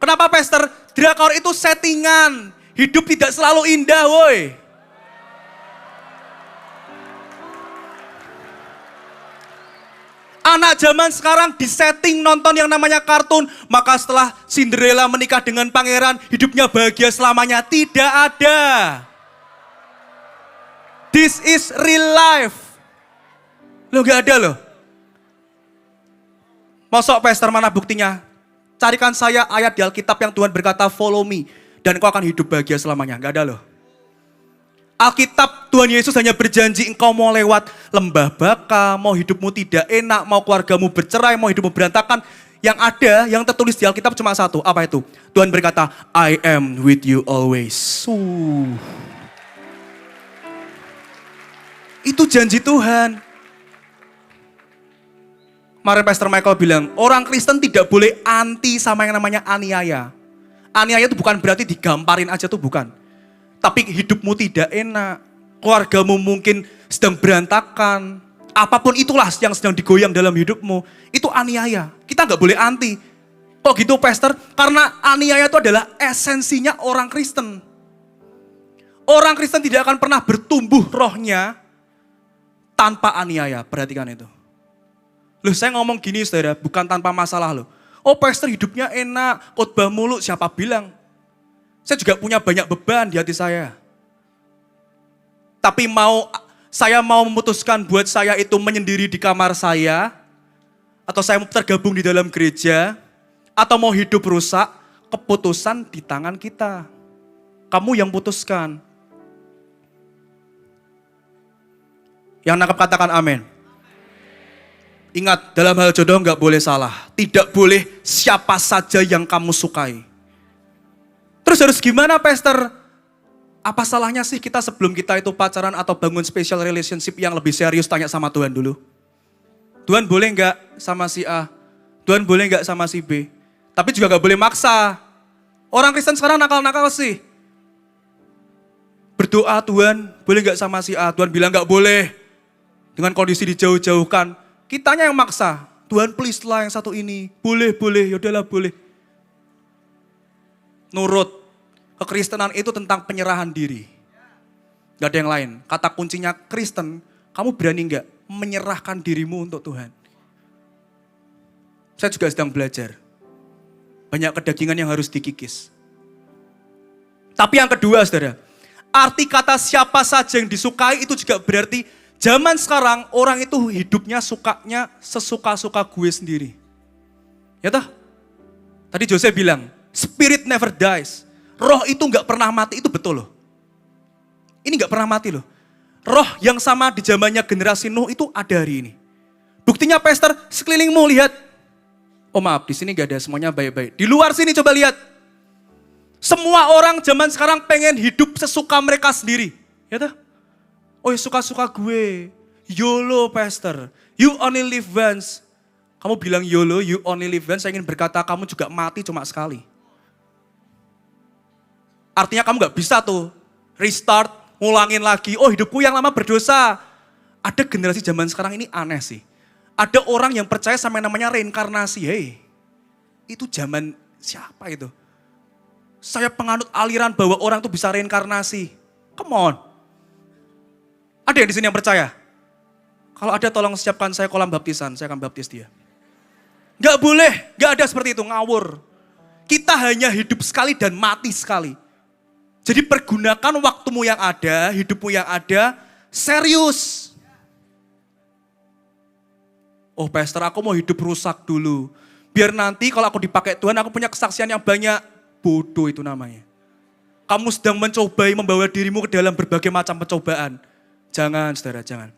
Kenapa Pastor? Drakor itu settingan, hidup tidak selalu indah woi. Anak zaman sekarang disetting nonton yang namanya kartun, maka setelah Cinderella menikah dengan pangeran, hidupnya bahagia selamanya. Tidak ada. This is real life. Loh gak ada loh. Masuk Pastor, mana buktinya? Carikan saya ayat di Alkitab yang Tuhan berkata follow me, dan kau akan hidup bahagia selamanya. Gak ada loh. Alkitab Tuhan Yesus hanya berjanji engkau mau lewat lembah baka, mau hidupmu tidak enak, mau keluargamu bercerai, mau hidupmu berantakan. Yang ada, yang tertulis di Alkitab cuma satu. Apa itu? Tuhan berkata, I am with you always. Itu janji Tuhan. Kemarin Pastor Michael bilang, orang Kristen tidak boleh anti sama yang namanya aniaya. Aniaya itu bukan berarti digamparin aja tuh bukan. Tapi hidupmu tidak enak, keluargamu mungkin sedang berantakan, apapun itulah yang sedang digoyang dalam hidupmu, itu aniaya. Kita nggak boleh anti. Kok gitu Pastor? Karena aniaya itu adalah esensinya orang Kristen. Orang Kristen tidak akan pernah bertumbuh rohnya tanpa aniaya, perhatikan itu. Loh saya ngomong gini saudara, bukan tanpa masalah loh. Oh Pastor hidupnya enak, khotbah mulu, siapa bilang? Saya juga punya banyak beban di hati saya. Tapi saya mau memutuskan buat saya itu menyendiri di kamar saya, atau saya mau tergabung di dalam gereja, atau mau hidup rusak, keputusan di tangan kita. Kamu yang putuskan. Yang nangkep katakan amin. Ingat, dalam hal jodoh nggak boleh salah. Tidak boleh siapa saja yang kamu sukai. Terus harus gimana Pastor? Apa salahnya sih kita sebelum kita itu pacaran atau bangun special relationship yang lebih serius tanya sama Tuhan dulu? Tuhan boleh nggak sama si A? Tuhan boleh nggak sama si B? Tapi juga nggak boleh maksa. Orang Kristen sekarang nakal-nakal sih. Berdoa Tuhan boleh nggak sama si A? Tuhan bilang nggak boleh. Dengan kondisi dijauh-jauhkan. Kitanya yang maksa. Tuhan please lah yang satu ini. Boleh, yaudahlah boleh. Nurut, kekristenan itu tentang penyerahan diri. Gak ada yang lain. Kata kuncinya Kristen, kamu berani gak menyerahkan dirimu untuk Tuhan? Saya juga sedang belajar. Banyak kedagingan yang harus dikikis. Tapi yang kedua saudara, arti kata siapa saja yang disukai itu juga berarti zaman sekarang orang itu hidupnya sukanya sesuka-suka gue sendiri. Ya toh? Tadi Jose bilang, Spirit never dies. Roh itu gak pernah mati, itu betul loh. Ini gak pernah mati loh. Roh yang sama di zamannya generasi Nuh itu ada hari ini. Buktinya Pastor, sekelilingmu lihat. Oh maaf, di sini gak ada, semuanya baik-baik. Di luar sini coba lihat. Semua orang zaman sekarang pengen hidup sesuka mereka sendiri. Ya toh? Oh ya suka-suka gue. YOLO Pastor. You only live once. Kamu bilang YOLO, you only live once. Saya ingin berkata kamu juga mati cuma sekali. Artinya kamu gak bisa tuh restart, ngulangin lagi. Oh hidupku yang lama berdosa. Ada generasi zaman sekarang ini aneh sih. Ada orang yang percaya sama yang namanya reinkarnasi. Hei, itu zaman siapa itu? Saya penganut aliran bahwa orang tuh bisa reinkarnasi. Come on. Ada yang di sini yang percaya? Kalau ada tolong siapkan saya kolam baptisan, saya akan baptis dia. Gak boleh, gak ada seperti itu, ngawur. Kita hanya hidup sekali dan mati sekali. Jadi pergunakan waktumu yang ada, hidupmu yang ada, serius. Oh Pastor, aku mau hidup rusak dulu. Biar nanti kalau aku dipakai Tuhan, aku punya kesaksian yang banyak. Bodoh itu namanya. Kamu sedang mencobai membawa dirimu ke dalam berbagai macam pencobaan. Jangan saudara, jangan.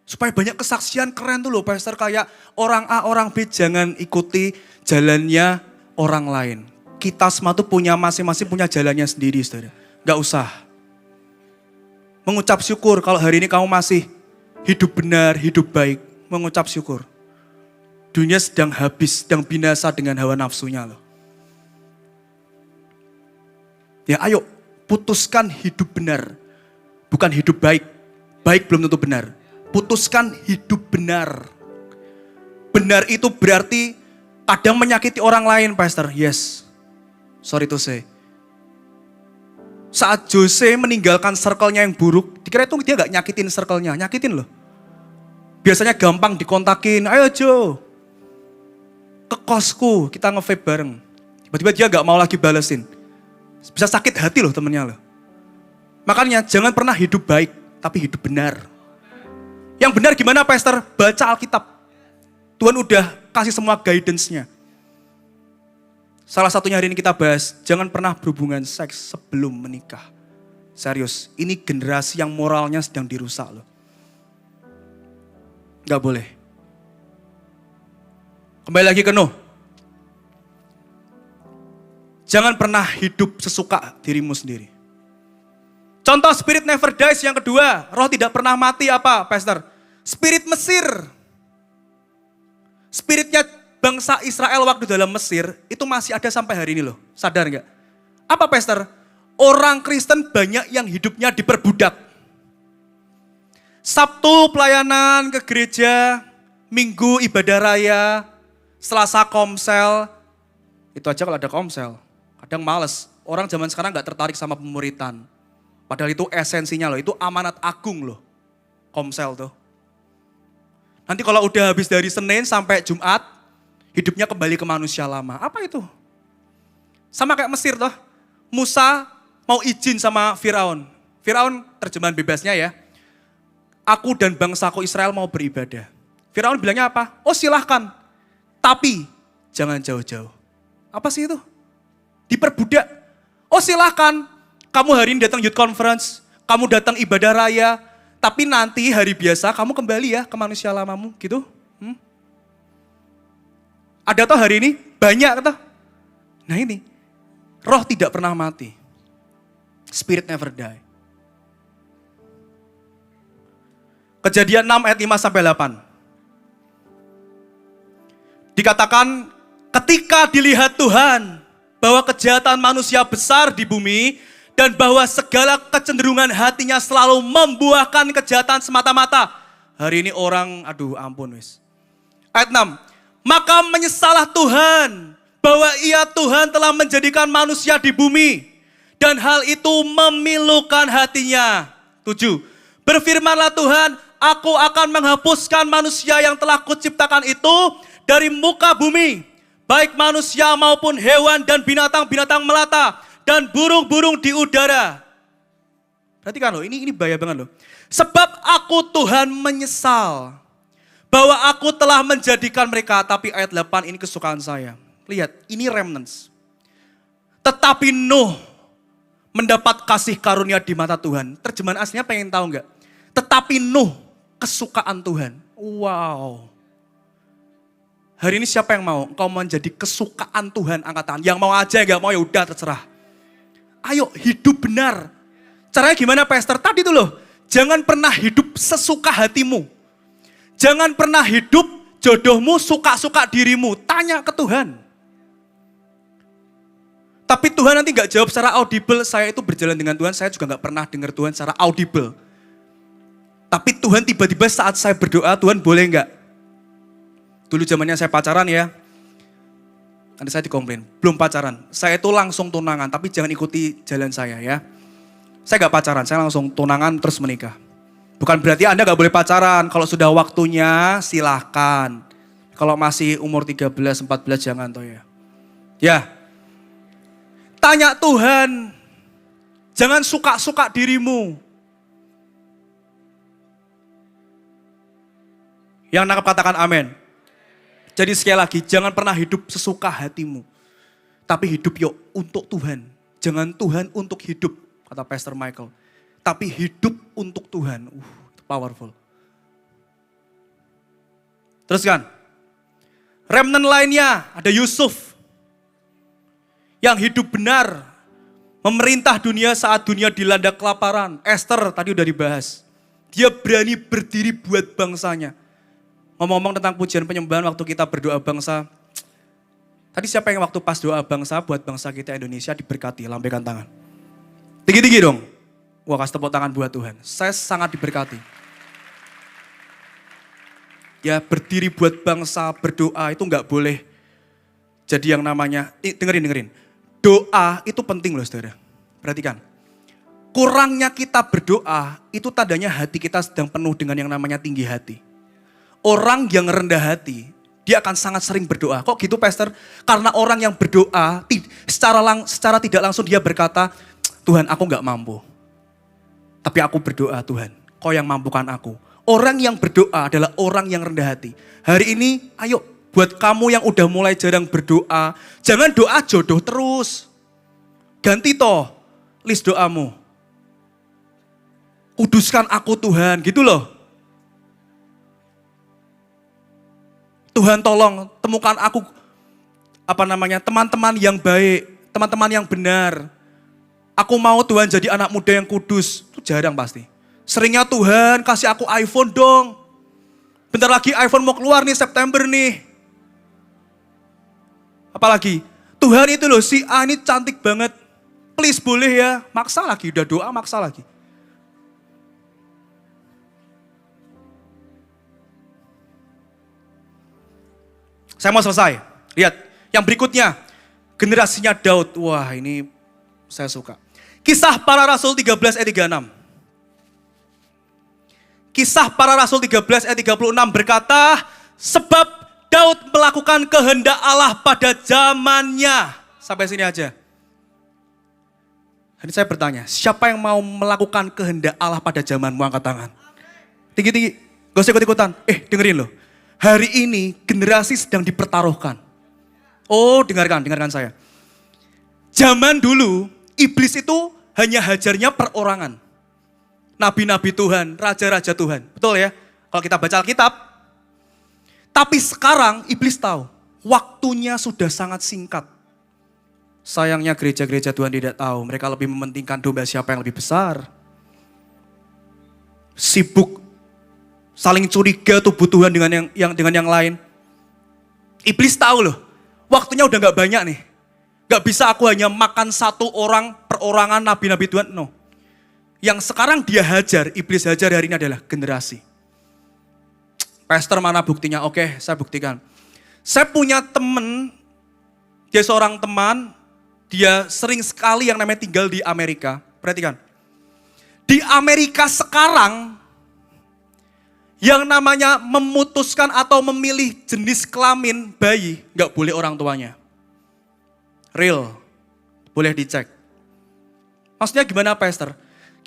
Supaya banyak kesaksian keren tuh loh Pastor. Kayak orang A, orang B, jangan ikuti jalannya orang lain. Kita semua tuh punya masing-masing punya jalannya sendiri saudara. Gak usah. Mengucap syukur kalau hari ini kamu masih hidup benar, hidup baik. Mengucap syukur. Dunia sedang habis, sedang binasa dengan hawa nafsunya loh. Ya ayo, putuskan hidup benar. Bukan hidup baik. Baik belum tentu benar. Putuskan hidup benar. Benar itu berarti kadang menyakiti orang lain, Pastor. Yes. Sorry to say. Saat Jose meninggalkan circle-nya yang buruk, dikira itu dia gak nyakitin circle-nya. Nyakitin loh. Biasanya gampang dikontakin, ayo Jo. Ke kosku, kita nge-vape bareng. Tiba-tiba dia gak mau lagi balesin. Bisa sakit hati loh temennya loh. Makanya jangan pernah hidup baik, tapi hidup benar. Yang benar gimana Pastor? Baca Alkitab. Tuhan udah kasih semua guidance-nya. Salah satunya hari ini kita bahas, jangan pernah berhubungan seks sebelum menikah. Serius, ini generasi yang moralnya sedang dirusak loh. Gak boleh. Kembali lagi ke Nuh. Jangan pernah hidup sesuka dirimu sendiri. Contoh spirit never dies yang kedua. Roh tidak pernah mati apa, Pastor? Spirit Mesir. Spiritnya bangsa Israel waktu dalam Mesir itu masih ada sampai hari ini loh. Sadar nggak? Apa Pastor? Orang Kristen banyak yang hidupnya diperbudak. Sabtu pelayanan ke gereja, Minggu ibadah raya, Selasa komsel. Itu aja kalau ada komsel. Kadang males. Orang zaman sekarang nggak tertarik sama pemuritan. Padahal itu esensinya loh, itu amanat agung loh. Komsel tuh. Nanti kalau udah habis dari Senin sampai Jumat, hidupnya kembali ke manusia lama. Apa itu? Sama kayak Mesir toh. Musa mau izin sama Firaun. Firaun terjemahan bebasnya ya. Aku dan bangsaku Israel mau beribadah. Firaun bilangnya apa? Oh silahkan. Tapi jangan jauh-jauh. Apa sih itu? Diperbudak. Oh silahkan. Kamu hari ini datang youth conference, kamu datang ibadah raya, tapi nanti hari biasa kamu kembali ya ke manusia lamamu, gitu. Ada toh hari ini? Banyak toh. Nah ini, roh tidak pernah mati. Spirit never die. Kejadian 6 ayat 5 sampai 8. Dikatakan ketika dilihat Tuhan bahwa kejahatan manusia besar di bumi, dan bahwa segala kecenderungan hatinya selalu membuahkan kejahatan semata-mata. Hari ini orang, aduh ampun wis. Ayat 6. Maka menyesalah Tuhan bahwa ia Tuhan telah menjadikan manusia di bumi. Dan hal itu memilukan hatinya. 7. Berfirmanlah Tuhan, aku akan menghapuskan manusia yang telah kuciptakan itu dari muka bumi. Baik manusia maupun hewan dan binatang-binatang melata. Dan burung-burung di udara. Perhatikan loh, ini bahaya banget loh. Sebab aku Tuhan menyesal bahwa aku telah menjadikan mereka. Tapi ayat 8 ini kesukaan saya. Lihat, ini remnants. Tetapi Nuh mendapat kasih karunia di mata Tuhan. Terjemahan aslinya pengen tahu nggak? Tetapi Nuh kesukaan Tuhan. Wow. Hari ini siapa yang mau? Engkau menjadi kesukaan Tuhan, angkat tangan. Yang mau aja, nggak mau ya udah terserah. Ayo hidup benar. Caranya gimana Pastor? Tadi tuh loh, jangan pernah hidup sesuka hatimu. Jangan pernah hidup jodohmu suka-suka dirimu. Tanya ke Tuhan. Tapi Tuhan nanti gak jawab secara audible. Saya itu berjalan dengan Tuhan, saya juga gak pernah dengar Tuhan secara audible. Tapi Tuhan tiba-tiba saat saya berdoa, Tuhan boleh gak? Dulu zamannya saya pacaran ya. Nanti saya dikomplain, belum pacaran. Saya itu langsung tunangan, tapi jangan ikuti jalan saya ya. Saya gak pacaran, saya langsung tunangan terus menikah. Bukan berarti Anda gak boleh pacaran. Kalau sudah waktunya silahkan. Kalau masih umur 13, 14 jangan toh ya. Ya. Tanya Tuhan. Jangan suka-suka dirimu. Yang nangkap katakan amin. Jadi sekali lagi, jangan pernah hidup sesuka hatimu. Tapi hidup yuk untuk Tuhan. Jangan Tuhan untuk hidup, kata Pastor Michael. Tapi hidup untuk Tuhan. Itu powerful. Teruskan. Remnant lainnya, ada Yusuf. Yang hidup benar. Memerintah dunia saat dunia dilanda kelaparan. Esther tadi udah dibahas. Dia berani berdiri buat bangsanya. Ngomong-ngomong tentang pujian penyembahan waktu kita berdoa bangsa. Tadi siapa yang waktu pas doa bangsa buat bangsa kita Indonesia diberkati? Lambaikan tangan. Tinggi-tinggi dong. Wah, kasih tepuk tangan buat Tuhan. Saya sangat diberkati. Ya, berdiri buat bangsa, berdoa itu nggak boleh jadi yang namanya, dengerin. Doa itu penting loh saudara. Perhatikan. Kurangnya kita berdoa, itu tandanya hati kita sedang penuh dengan yang namanya tinggi hati. Orang yang rendah hati, dia akan sangat sering berdoa. Kok gitu Pastor? Karena orang yang berdoa, secara tidak langsung dia berkata, Tuhan aku gak mampu. Tapi aku berdoa Tuhan, Kau yang mampukan aku. Orang yang berdoa adalah orang yang rendah hati. Hari ini, ayo buat kamu yang udah mulai jarang berdoa, jangan doa jodoh terus. Ganti toh list doamu. Kuduskan aku Tuhan, gitu loh. Tuhan tolong temukan aku teman-teman yang baik, teman-teman yang benar. Aku mau Tuhan jadi anak muda yang kudus. Itu jarang pasti. Seringnya Tuhan kasih aku iPhone dong. Bentar lagi iPhone mau keluar nih September nih. Apalagi Tuhan itu loh si A ini cantik banget. Please boleh ya. Maksa lagi, udah doa maksa lagi. Saya mau selesai. Lihat, yang berikutnya. Generasinya Daud. Wah ini saya suka. Kisah Para Rasul 13 ayat 36. Kisah Para Rasul 13 ayat 36 berkata, sebab Daud melakukan kehendak Allah pada zamannya. Sampai sini aja. Jadi saya bertanya, siapa yang mau melakukan kehendak Allah pada zamanmu? Angkat tangan. Tinggi-tinggi, gak usah ikut-ikutan. Dengerin loh. Hari ini generasi sedang dipertaruhkan. Oh dengarkan saya. Zaman dulu, iblis itu hanya hajarnya perorangan. Nabi-nabi Tuhan, raja-raja Tuhan. Betul ya? Kalau kita baca Alkitab. Tapi sekarang iblis tahu, waktunya sudah sangat singkat. Sayangnya gereja-gereja Tuhan tidak tahu. Mereka lebih mementingkan domba siapa yang lebih besar. Sibuk, saling curiga tubuh Tuhan dengan yang lain. Iblis tahu loh, waktunya udah gak banyak nih. Gak bisa aku hanya makan satu orang perorangan nabi-nabi Tuhan, no. Yang sekarang dia hajar, iblis hajar hari ini adalah generasi. Pastor mana buktinya? Oke, saya buktikan. Saya punya teman, dia seorang teman, dia sering sekali yang namanya tinggal di Amerika. Perhatikan. Di Amerika sekarang, yang namanya memutuskan atau memilih jenis kelamin bayi, gak boleh orang tuanya. Real, boleh dicek. Maksudnya gimana Pastor?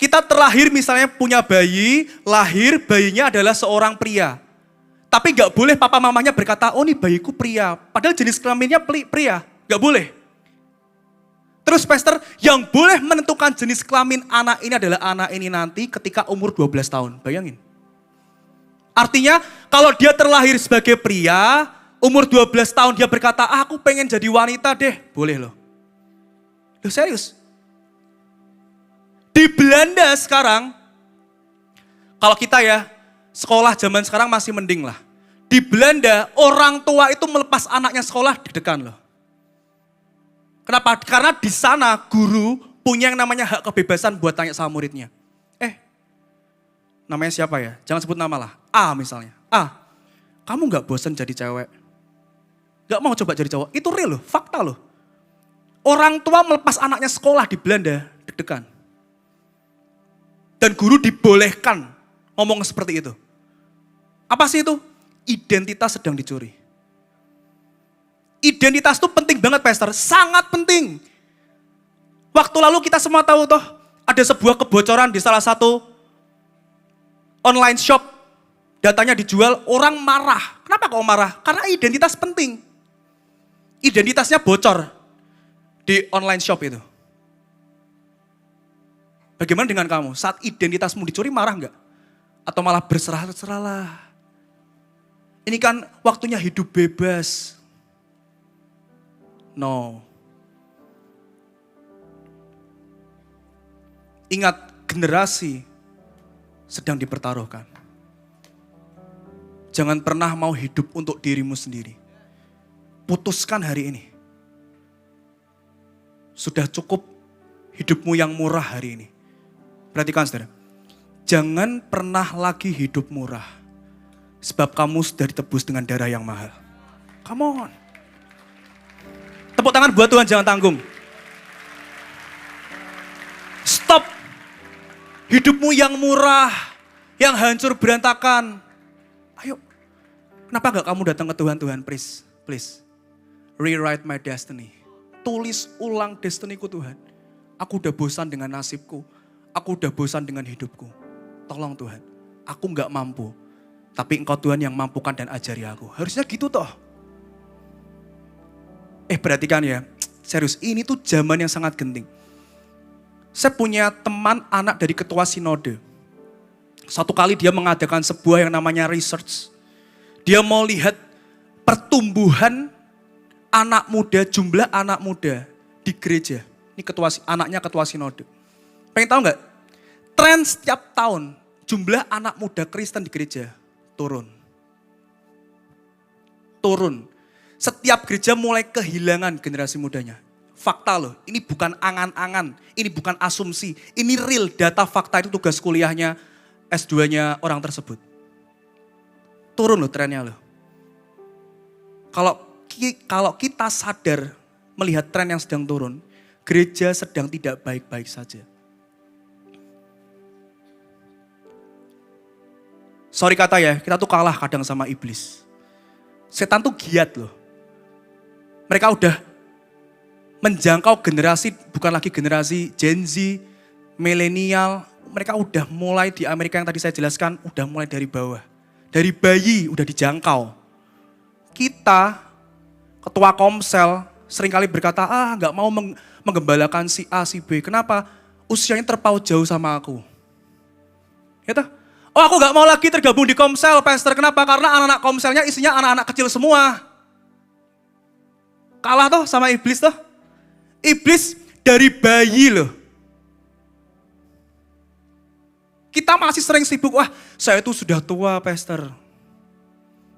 Kita terlahir misalnya punya bayi, lahir bayinya adalah seorang pria. Tapi gak boleh papa mamanya berkata, oh ini bayiku pria. Padahal jenis kelaminnya pria, gak boleh. Terus Pastor, yang boleh menentukan jenis kelamin anak ini adalah anak ini nanti ketika umur 12 tahun. Bayangin. Artinya kalau dia terlahir sebagai pria, umur 12 tahun dia berkata, aku pengen jadi wanita deh. Boleh loh. Loh serius. Di Belanda sekarang, kalau kita ya, sekolah zaman sekarang masih mending lah. Di Belanda, orang tua itu melepas anaknya sekolah deg-degan loh. Kenapa? Karena di sana guru punya yang namanya hak kebebasan buat tanya sama muridnya. Namanya siapa ya? Jangan sebut nama lah. A misalnya. A, kamu gak bosan jadi cewek? Gak mau coba jadi cowok? Itu real loh, fakta loh. Orang tua melepas anaknya sekolah di Belanda, deg-degan. Dan guru dibolehkan ngomong seperti itu. Apa sih itu? Identitas sedang dicuri. Identitas itu penting banget Pastor, sangat penting. Waktu lalu kita semua tahu toh, ada sebuah kebocoran di salah satu online shop. Datanya dijual, orang marah. Kenapa kok marah? Karena identitas penting. Identitasnya bocor di online shop itu. Bagaimana dengan kamu? Saat identitasmu dicuri marah enggak? Atau malah berserah-serahlah? Ini kan waktunya hidup bebas. No. Ingat, generasi sedang dipertaruhkan. Jangan pernah mau hidup untuk dirimu sendiri. Putuskan hari ini. Sudah cukup hidupmu yang murah hari ini. Perhatikan saudara. Jangan pernah lagi hidup murah. Sebab kamu sudah ditebus dengan darah yang mahal. Come on. Tepuk tangan buat Tuhan, jangan tanggung. Stop. Hidupmu yang murah, yang hancur berantakan. Ayo. Kenapa gak kamu datang ke Tuhan, Tuhan, please. Please. Rewrite my destiny. Tulis ulang destiniku Tuhan. Aku udah bosan dengan nasibku. Aku udah bosan dengan hidupku. Tolong Tuhan. Aku gak mampu. Tapi Engkau Tuhan yang mampukan dan ajari aku. Harusnya gitu toh. Perhatikan ya. Serius, ini tuh zaman yang sangat genting. Saya punya teman anak dari ketua sinode. Satu kali dia mengadakan sebuah yang namanya research. Dia mau lihat pertumbuhan anak muda, jumlah anak muda di gereja. Ini anaknya ketua sinode. Pengen tahu nggak? Tren setiap tahun jumlah anak muda Kristen di gereja turun. Turun. Setiap gereja mulai kehilangan generasi mudanya. Fakta loh, ini bukan angan-angan, ini bukan asumsi. Ini real, data fakta itu tugas kuliahnya, S2-nya orang tersebut. Turun loh trennya loh. Kalau kita sadar melihat tren yang sedang turun, gereja sedang tidak baik-baik saja. Sorry kata ya, kita tuh kalah kadang sama iblis. Setan tuh giat loh. Mereka udah menjangkau generasi, bukan lagi generasi Gen Z, milenial. Mereka udah mulai di Amerika yang tadi saya jelaskan, udah mulai dari bawah. Dari bayi udah dijangkau. Kita, ketua komsel, seringkali berkata, gak mau menggembalakan si A, si B. Kenapa? Usianya terpaut jauh sama aku. Ya toh? Oh aku gak mau lagi tergabung di komsel, pastor. Kenapa? Karena anak-anak komselnya isinya anak-anak kecil semua. Kalah toh sama iblis toh. Iblis dari bayi loh. Kita masih sering sibuk, wah saya tuh sudah tua pastor.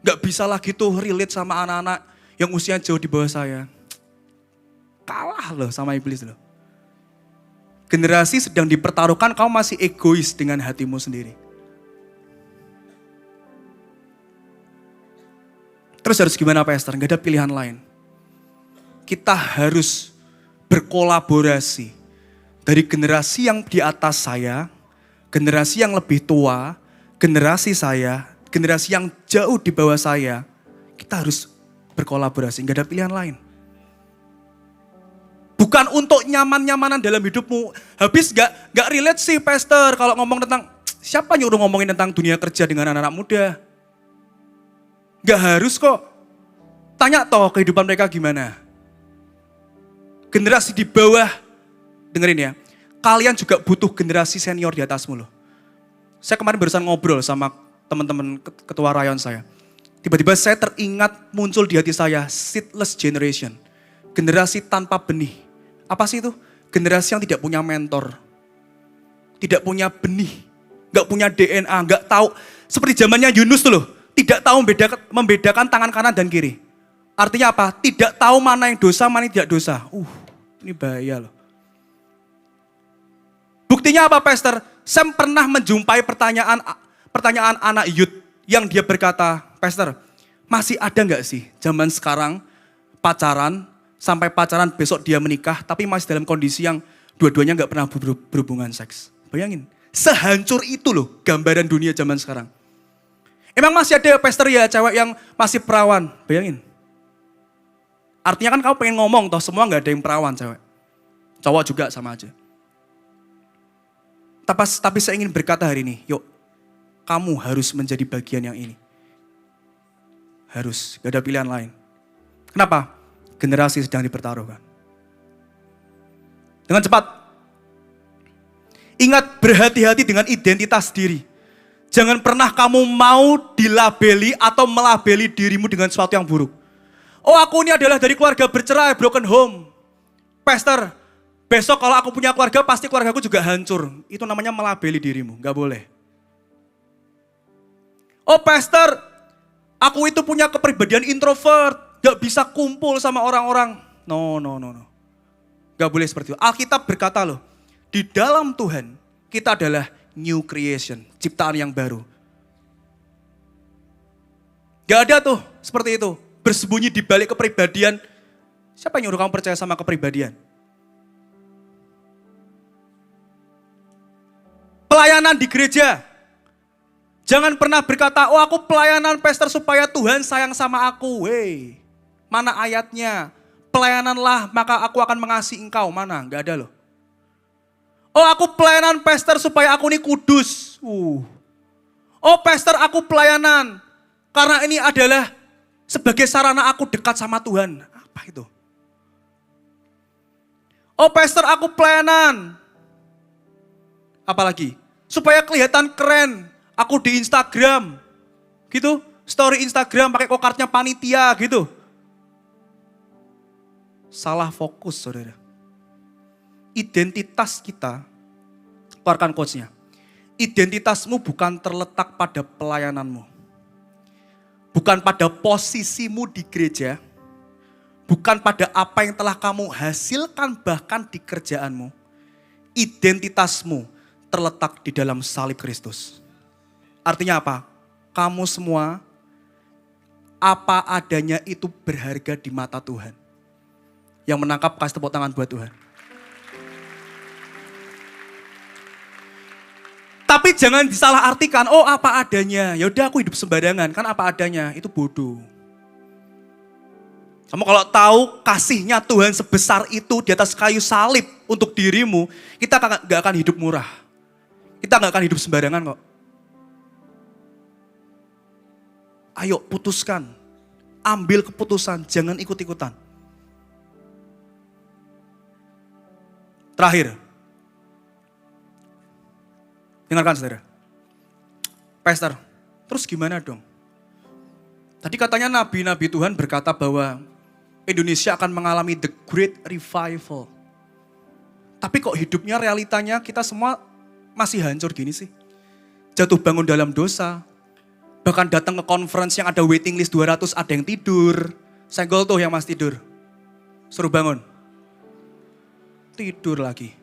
Gak bisa lagi tuh relate sama anak-anak yang usia jauh di bawah saya. Kalah loh sama iblis loh. Generasi sedang dipertaruhkan, kamu masih egois dengan hatimu sendiri. Terus harus gimana pastor? Gak ada pilihan lain. Kita harus berkolaborasi. Dari generasi yang di atas saya, generasi yang lebih tua, generasi saya, generasi yang jauh di bawah saya, kita harus berkolaborasi, gak ada pilihan lain. Bukan untuk nyaman-nyamanan dalam hidupmu. Habis gak relate sih pastor kalau ngomong tentang, siapa nyuruh ngomongin tentang dunia kerja dengan anak-anak muda? Gak harus kok. Tanya toh kehidupan mereka gimana. Generasi di bawah, dengerin ya, kalian juga butuh generasi senior di atasmu loh. Saya kemarin barusan ngobrol sama teman-teman ketua rayon saya. Tiba-tiba saya teringat muncul di hati saya, seedless generation. Generasi tanpa benih. Apa sih itu? Generasi yang tidak punya mentor. Tidak punya benih. Gak punya DNA, gak tahu. Seperti zamannya Yunus tuh loh. Tidak tahu membedakan tangan kanan dan kiri. Artinya apa? Tidak tahu mana yang dosa, mana yang tidak dosa. Ini bahaya loh. Buktinya apa pastor? Saya pernah menjumpai pertanyaan anak youth yang dia berkata, pastor, masih ada gak sih zaman sekarang pacaran, sampai pacaran besok dia menikah, tapi masih dalam kondisi yang dua-duanya gak pernah berhubungan seks. Bayangin, sehancur itu loh gambaran dunia zaman sekarang. Emang masih ada pastor ya cewek yang masih perawan, bayangin. Artinya kan kamu pengen ngomong toh semua gak ada yang perawan cewek. Cowok juga sama aja. Tapi saya ingin berkata hari ini, yuk kamu harus menjadi bagian yang ini. Harus, gak ada pilihan lain. Kenapa? Generasi sedang dipertaruhkan. Dengan cepat. Ingat berhati-hati dengan identitas diri. Jangan pernah kamu mau dilabeli atau melabeli dirimu dengan sesuatu yang buruk. Oh aku ini adalah dari keluarga bercerai, broken home. Pastor, besok kalau aku punya keluarga, pasti keluargaku juga hancur. Itu namanya melabeli dirimu, gak boleh. Oh pastor, aku itu punya kepribadian introvert, gak bisa kumpul sama orang-orang. No. Gak boleh seperti itu. Alkitab berkata loh, di dalam Tuhan Kita adalah new creation, ciptaan yang baru. Gak ada tuh seperti itu, bersembunyi di balik kepribadian. Siapa yang nyuruh kamu percaya sama kepribadian? Pelayanan di gereja. Jangan pernah berkata, oh aku pelayanan pastor supaya Tuhan sayang sama aku. Wey, mana ayatnya? Pelayananlah maka aku akan mengasihi engkau. Mana? Gak ada loh. Oh aku pelayanan pastor supaya aku ini kudus. Oh pastor aku pelayanan. Karena ini adalah sebagai sarana aku dekat sama Tuhan. Apa itu? Oh pastor aku pelayanan. Apalagi? Supaya kelihatan keren. Aku di Instagram. Gitu. Story Instagram pakai kokardnya panitia gitu. Salah fokus saudara. Identitas kita, keluarkan quotes-nya. Identitasmu bukan terletak pada pelayananmu. Bukan pada posisimu di gereja. Bukan pada apa yang telah kamu hasilkan bahkan di kerjaanmu. Identitasmu terletak di dalam salib Kristus. Artinya apa? Kamu semua apa adanya itu berharga di mata Tuhan. Yang menangkap kasih tepuk tangan buat Tuhan. Tapi jangan disalahartikan, oh apa adanya. Ya udah aku hidup sembarangan, kan apa adanya, itu bodoh. Kamu kalau tahu kasihnya Tuhan sebesar itu di atas kayu salib untuk dirimu, kita gak akan hidup murah. Kita gak akan hidup sembarangan kok. Ayo putuskan, ambil keputusan, jangan ikut-ikutan. Terakhir. Dengarkan saudara. Pastor, terus gimana dong? Tadi katanya nabi-nabi Tuhan berkata bahwa Indonesia akan mengalami the great revival. Tapi kok hidupnya, realitanya kita semua masih hancur gini sih. Jatuh bangun dalam dosa. Bahkan datang ke conference yang ada waiting list 200, ada yang tidur. Senggol tuh yang masih tidur. Suruh bangun. Tidur lagi.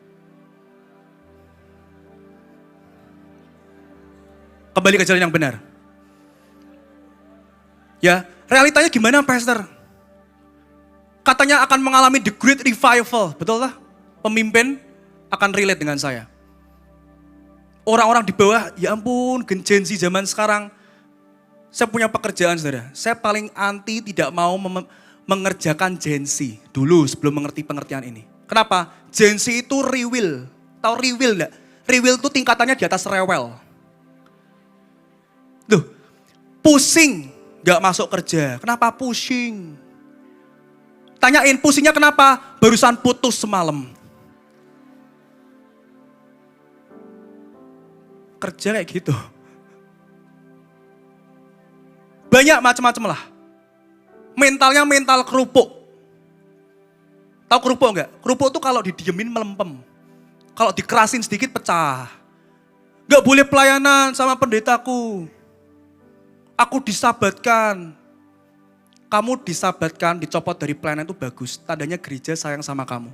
Kembali ke jalan yang benar. Ya, realitanya gimana pastor? Katanya akan mengalami the great revival, betul lah? Pemimpin akan relate dengan saya. Orang-orang di bawah, ya ampun, Gen Z zaman sekarang. Saya punya pekerjaan saudara, saya paling anti tidak mau mengerjakan Gen Z dulu sebelum mengerti pengertian ini. Kenapa? Gen Z itu rewel, tahu rewel enggak? Rewel itu tingkatannya di atas rewel. Loh, pusing gak masuk kerja. Kenapa pusing? Tanyain pusingnya kenapa? Barusan putus semalam. Kerja kayak gitu. Banyak macam-macam lah. Mentalnya mental kerupuk. Tahu kerupuk enggak? Kerupuk tuh kalau didiemin melempem. Kalau dikerasin sedikit pecah. Gak boleh pelayanan sama pendetaku. Aku disabatkan. Kamu disabatkan, dicopot dari pelayanan itu bagus. Tandanya gereja sayang sama kamu.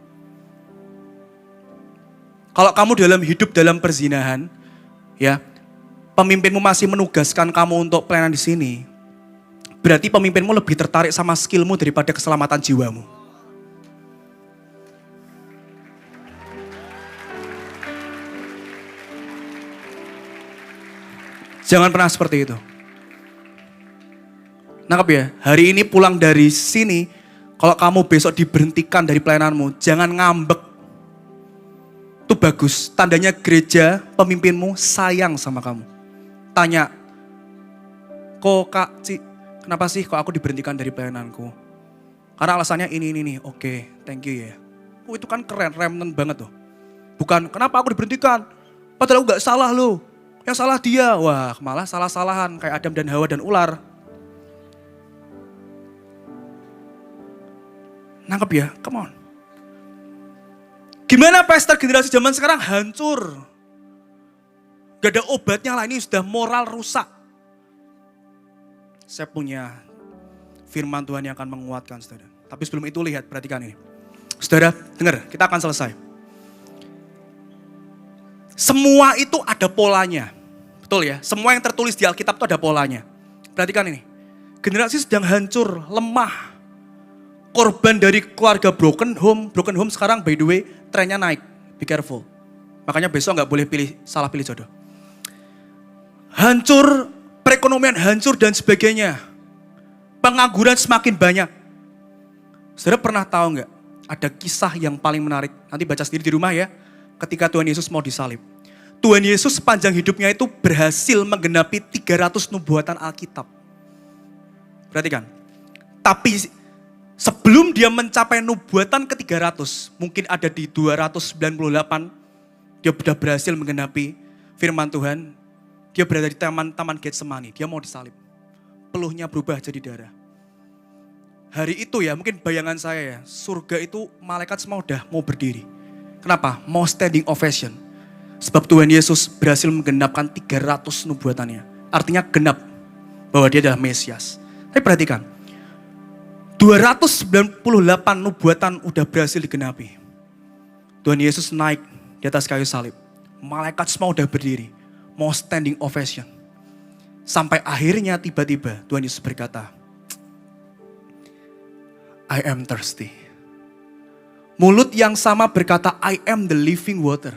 Kalau kamu dalam hidup dalam perzinahan, ya, pemimpinmu masih menugaskan kamu untuk pelayanan di sini, berarti pemimpinmu lebih tertarik sama skillmu daripada keselamatan jiwamu. Jangan pernah seperti itu. Nangkep ya, hari ini pulang dari sini, kalau kamu besok diberhentikan dari pelayananmu, jangan ngambek. Itu bagus, tandanya gereja, pemimpinmu sayang sama kamu. Tanya, kok Kak Ci, kenapa sih kok aku diberhentikan dari pelayananku? Karena alasannya ini. Oke, thank you ya. Oh itu kan keren, remnant banget tuh. Bukan, kenapa aku diberhentikan? Padahal aku gak salah loh. Yang salah dia, wah malah salah-salahan kayak Adam dan Hawa dan ular. Nangkep ya, come on. Gimana pastor generasi zaman sekarang hancur. Gak ada obatnya lah, ini sudah moral rusak. Saya punya firman Tuhan yang akan menguatkan saudara. Tapi sebelum itu lihat, perhatikan ini. Saudara, dengar, kita akan selesai. Semua itu ada polanya. Betul ya? Semua yang tertulis di Alkitab itu ada polanya. Perhatikan ini. Generasi sedang hancur, lemah. Korban dari keluarga broken home. Broken home sekarang by the way trennya naik. Be careful. Makanya besok nggak boleh salah pilih jodoh. Hancur, perekonomian hancur dan sebagainya. Pengangguran semakin banyak. Saudara pernah tahu nggak? Ada kisah yang paling menarik. Nanti baca sendiri di rumah ya. Ketika Tuhan Yesus mau disalib. Tuhan Yesus sepanjang hidupnya itu berhasil menggenapi 300 nubuatan Alkitab. Perhatikan. Tapi sebelum dia mencapai nubuatan ke-300, mungkin ada di 298, dia sudah berhasil menggenapi firman Tuhan. Dia berada di taman Getsemani, dia mau disalib. Peluhnya berubah jadi darah. Hari itu ya, mungkin bayangan saya ya, surga itu malaikat semua udah mau berdiri. Kenapa? Mau standing ovation. Sebab Tuhan Yesus berhasil menggenapkan 300 nubuatannya. Artinya genap bahwa dia adalah Mesias. Tapi perhatikan, 298 nubuatan udah berhasil digenapi. Tuhan Yesus naik di atas kayu salib. Malaikat semua udah berdiri. Mau standing ovation. Sampai akhirnya tiba-tiba Tuhan Yesus berkata, I am thirsty. Mulut yang sama berkata, I am the living water.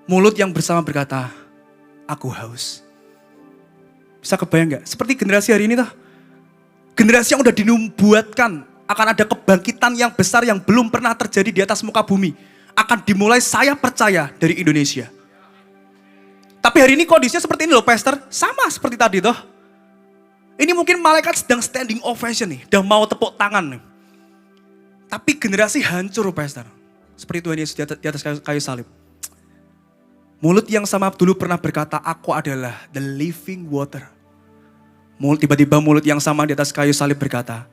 Mulut yang bersama berkata, aku haus. Bisa kebayang gak? Seperti generasi hari ini tuh. Generasi yang udah dinubuatkan. Akan ada kebangkitan yang besar yang belum pernah terjadi di atas muka bumi. Akan dimulai, saya percaya, dari Indonesia. Tapi hari ini kondisinya seperti ini loh Pastor. Sama seperti tadi toh. Ini mungkin malaikat sedang standing ovation nih. Udah mau tepuk tangan nih. Tapi generasi hancur Pastor. Seperti Tuhan Yesus di atas kayu salib. Mulut yang sama dulu pernah berkata, aku adalah the living water. Tiba-tiba mulut yang sama di atas kayu salib berkata,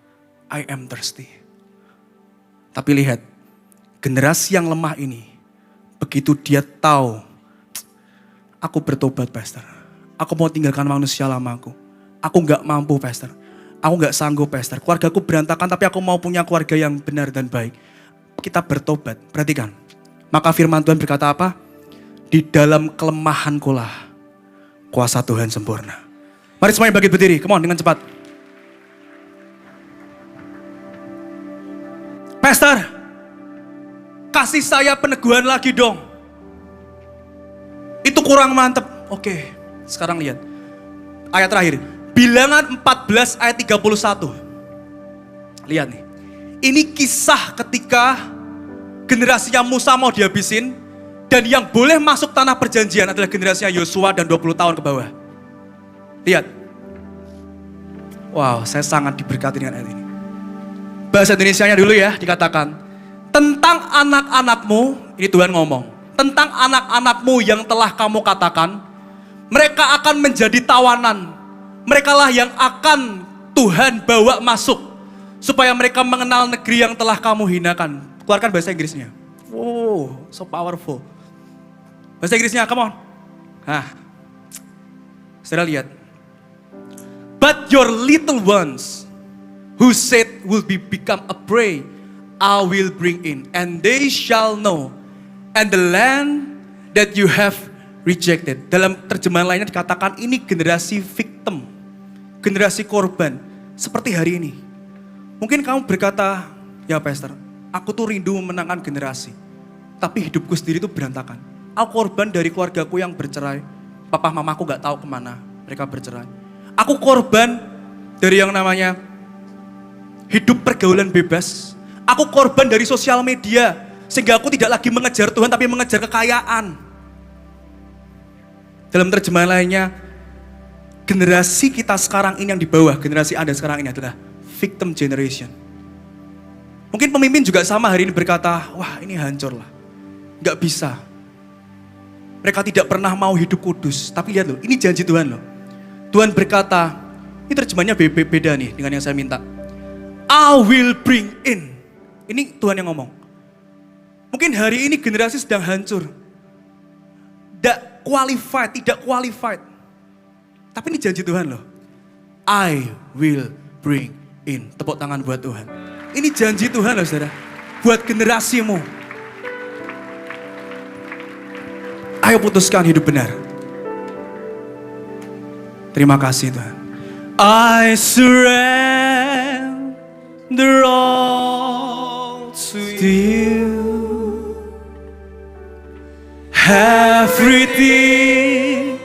I am thirsty. Tapi lihat, generasi yang lemah ini, begitu dia tahu, aku bertobat Pastor. Aku mau tinggalkan manusia lamaku. Aku gak mampu Pastor. Aku gak sanggup Pastor. Keluargaku berantakan tapi aku mau punya keluarga yang benar dan baik. Kita bertobat. Perhatikan. Maka firman Tuhan berkata apa? Di dalam kelemahanku lah kuasa Tuhan sempurna. Mari semuanya bangkit berdiri. Come on dengan cepat. Pastor, kasih saya peneguhan lagi dong. Itu kurang mantep. Oke, sekarang lihat. Ayat terakhir. Bilangan 14 ayat 31. Lihat nih. Ini kisah ketika generasinya Musa mau dihabisin. Dan yang boleh masuk tanah perjanjian adalah generasinya Yosua dan 20 tahun ke bawah. Lihat. Wow, saya sangat diberkati dengan ayat ini. Bahasa Indonesianya dulu ya, dikatakan. Tentang anak-anakmu, ini Tuhan ngomong. Tentang anak-anakmu yang telah kamu katakan, mereka akan menjadi tawanan. Mereka lah yang akan Tuhan bawa masuk. Supaya mereka mengenal negeri yang telah kamu hinakan. Keluarkan bahasa Inggrisnya. Wow, so powerful. Bahasa Inggrisnya, come on. Saudara lihat. But your little ones who said will become a prey, I will bring in, and they shall know, and the land that you have rejected. Dalam terjemahan lainnya dikatakan ini generasi victim, generasi korban, seperti hari ini. Mungkin kamu berkata, ya Pastor, aku tuh rindu memenangkan generasi, tapi hidupku sendiri tuh berantakan. Aku korban dari keluargaku yang bercerai, papa mamaku gak tahu kemana, mereka bercerai. Aku korban dari yang namanya hidup pergaulan bebas. Aku korban dari sosial media. Sehingga aku tidak lagi mengejar Tuhan tapi mengejar kekayaan. Dalam terjemahan lainnya, generasi kita sekarang ini yang di bawah, generasi Anda sekarang ini adalah victim generation. Mungkin pemimpin juga sama hari ini berkata, wah ini hancur lah. Gak bisa. Mereka tidak pernah mau hidup kudus. Tapi lihat loh, ini janji Tuhan loh. Tuhan berkata, ini terjemahnya beda nih dengan yang saya minta. I will bring in. Ini Tuhan yang ngomong. Mungkin hari ini generasi sedang hancur. Tidak qualified. Tapi ini janji Tuhan loh. I will bring in. Tepuk tangan buat Tuhan. Ini janji Tuhan loh saudara. Buat generasimu. Ayo putuskan hidup benar. Terima kasih Tuhan. I surrender all to you. Everything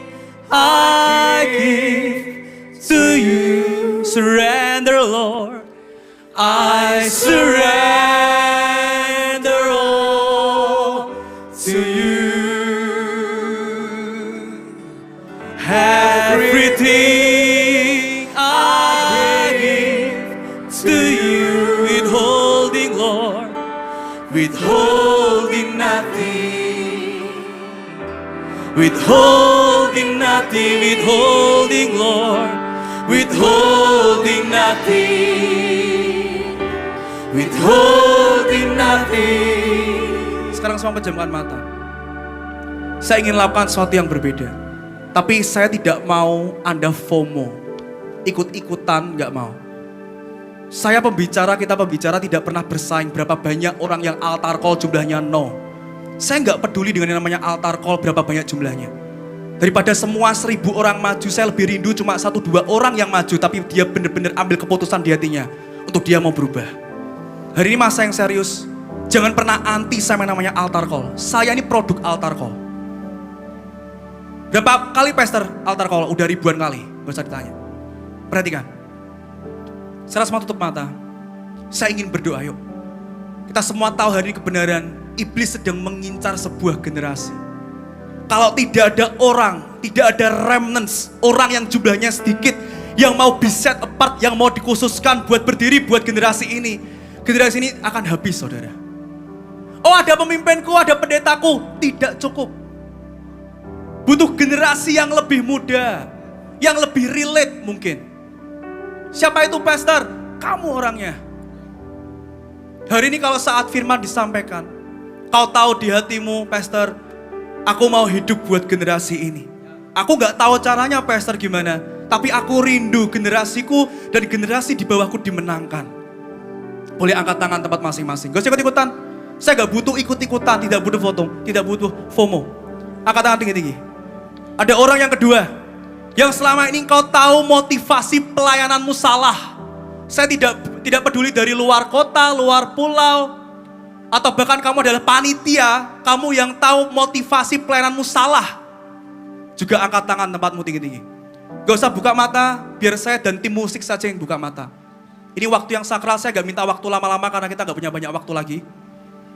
I give to you. Surrender, Lord. I surrender all to you. Everything I give to you. Withholding, Lord. Withholding nothing. Withholding nothing. Withholding, Lord. Withholding nothing. Withholding nothing. Sekarang semua pejamkan mata. Saya ingin lakukan sesuatu yang berbeda. Tapi saya tidak mau Anda FOMO. Ikut-ikutan gak mau. Saya pembicara, kita pembicara tidak pernah bersaing berapa banyak orang yang altar call jumlahnya no. Saya nggak peduli dengan yang namanya altar call berapa banyak jumlahnya. Daripada semua 1000 orang maju, saya lebih rindu cuma 1-2 orang yang maju, tapi dia benar-benar ambil keputusan di hatinya untuk dia mau berubah. Hari ini masa yang serius, jangan pernah anti sama yang namanya altar call. Saya ini produk altar call. Berapa kali pastor altar call? Udah ribuan kali, gak usah ditanya. Perhatikan. Sekarang semua tutup mata. Saya ingin berdoa, yuk. Kita semua tahu hari ini kebenaran, iblis sedang mengincar sebuah generasi. Kalau tidak ada orang, tidak ada remnants, orang yang jumlahnya sedikit, yang mau di set apart, yang mau dikhususkan buat berdiri buat generasi ini. Generasi ini akan habis, saudara. Oh, ada pemimpinku, ada pendetaku. Tidak cukup. Butuh generasi yang lebih muda, yang lebih relate mungkin. Siapa itu pastor? Kamu orangnya. Hari ini kalau saat firman disampaikan, kau tahu di hatimu, pastor, aku mau hidup buat generasi ini. Aku gak tahu caranya, pastor, gimana. Tapi aku rindu generasiku dan generasi di bawahku dimenangkan. Boleh angkat tangan tempat masing-masing. Gak usah ikut-ikutan. Saya gak butuh ikut-ikutan, tidak butuh foto, tidak butuh FOMO. Angkat tangan tinggi-tinggi. Ada orang yang kedua, yang selama ini kau tahu motivasi pelayananmu salah. Saya tidak peduli dari luar kota, luar pulau, atau bahkan kamu adalah panitia, kamu yang tahu motivasi pelayananmu salah. Juga angkat tangan tempatmu tinggi-tinggi. Gak usah buka mata, biar saya dan tim musik saja yang buka mata. Ini waktu yang sakral, saya gak minta waktu lama-lama karena kita gak punya banyak waktu lagi.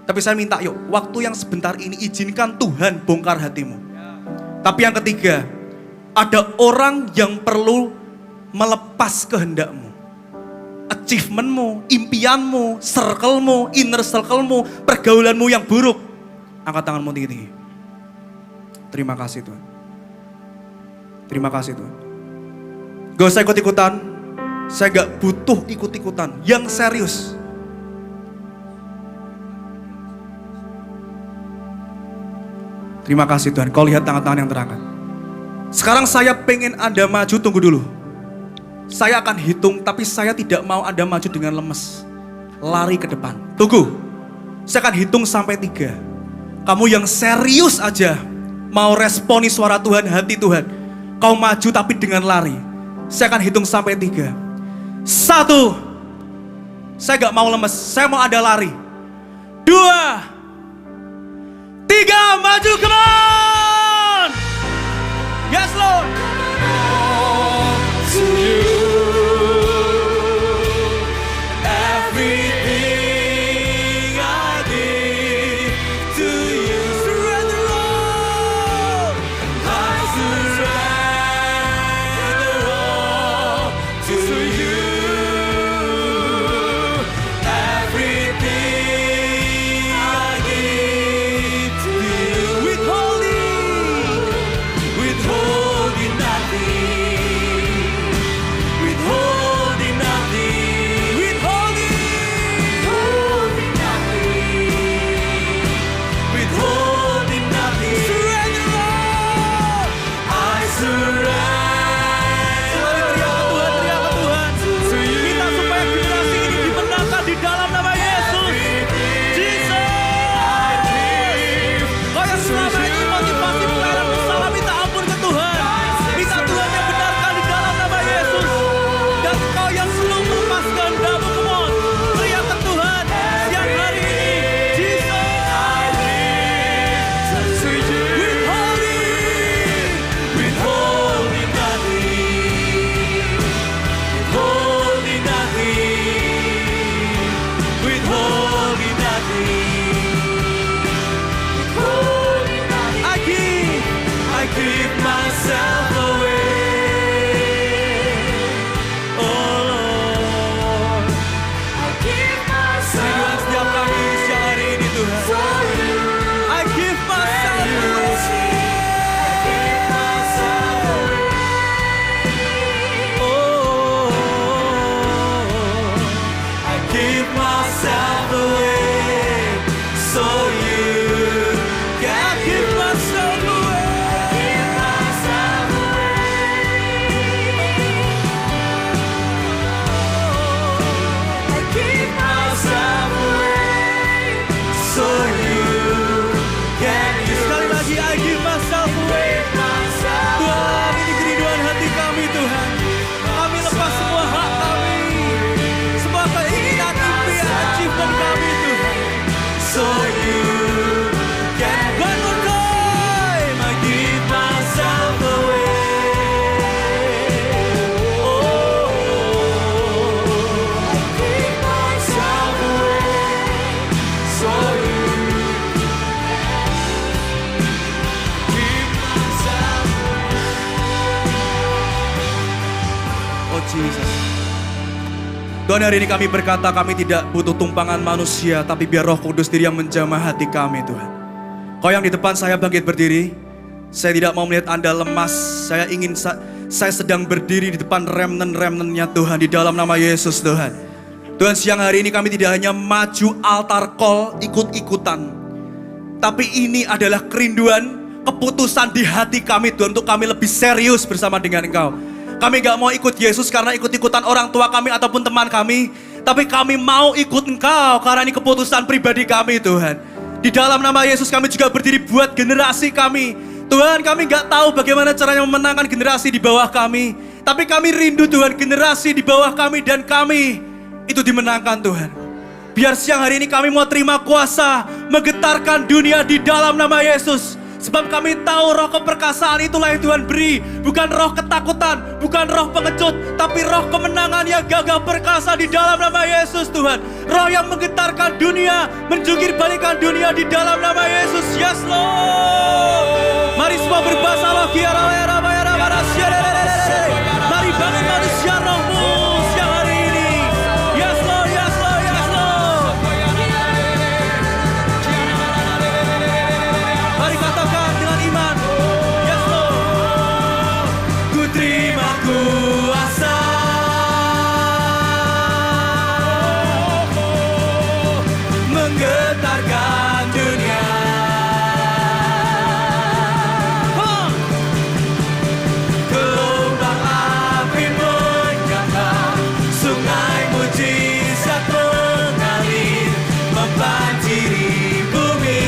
Tapi saya minta, yuk, waktu yang sebentar ini izinkan Tuhan bongkar hatimu. Tapi yang ketiga, ada orang yang perlu melepas kehendakmu. Achievementmu, impianmu, circlemu, inner circlemu, pergaulanmu yang buruk. Angkat tanganmu tinggi-tinggi. Terima kasih Tuhan. Terima kasih Tuhan. Gak usah ikut-ikutan. Saya gak butuh ikut-ikutan. Yang serius. Terima kasih Tuhan. Kau lihat tangan-tangan yang terangkat. Sekarang saya pengen Anda maju, tunggu dulu. Saya akan hitung, tapi saya tidak mau Anda maju dengan lemes. Lari ke depan. Tunggu. Saya akan hitung sampai 3. Kamu yang serius aja mau responi suara Tuhan, hati Tuhan. Kau maju tapi dengan lari. Saya akan hitung sampai 3. 1. Saya gak mau lemes, saya mau ada lari. 2. 3, maju, come on! Yes, Lord! To you, everything I give to you. Surrender all! I surrender all to you. Everything I give to you. Withholding Withholding give myself away so you can give myself away. Give myself away. So you can give Sekali lagi, I give myself away. Tuhan, ini kerinduan hati kami Tuhan. Kami lepas semua hak kami, semua keinginan, impian, achievement kami Tuhan. so you can One more time, I give myself away. Oh, Give myself so you give myself Oh Jesus. Tuhan, hari ini kami berkata kami tidak butuh tumpangan manusia, tapi biar Roh Kudus diri yang menjamah hati kami Tuhan. Kau yang di depan saya bangkit berdiri. Saya tidak mau melihat Anda lemas. Saya ingin saya sedang berdiri di depan remnant-remnantnya Tuhan, di dalam nama Yesus Tuhan. Tuhan, siang hari ini kami tidak hanya maju altar call ikut-ikutan, tapi ini adalah kerinduan, keputusan di hati kami Tuhan, untuk kami lebih serius bersama dengan Engkau. Kami gak mau ikut Yesus karena ikut-ikutan orang tua kami ataupun teman kami, tapi kami mau ikut Engkau karena ini keputusan pribadi kami Tuhan. Di dalam nama Yesus kami juga berdiri buat generasi kami. Tuhan, kami gak tahu bagaimana caranya memenangkan generasi di bawah kami, tapi kami rindu Tuhan, generasi di bawah kami dan kami itu dimenangkan Tuhan. Biar siang hari ini kami mau terima kuasa, menggetarkan dunia di dalam nama Yesus. Sebab kami tahu roh keperkasaan itulah yang Tuhan beri. Bukan roh ketakutan, bukan roh pengecut, tapi roh kemenangan yang gagah perkasa di dalam nama Yesus Tuhan. Roh yang menggetarkan dunia, menjungkir balikan dunia di dalam nama Yesus. Yes Lord. Mari semua berbahasa roh. Mari bangun manusia rohmu siang hari ini. Yes Lord, yes Lord, yes Lord. Mari katakan dengan iman. Yes Lord. ku terima kuasa. Menggetarkan dunia. Gelombang api menyambar, sungai mujizat mengalir, membanjiri bumi.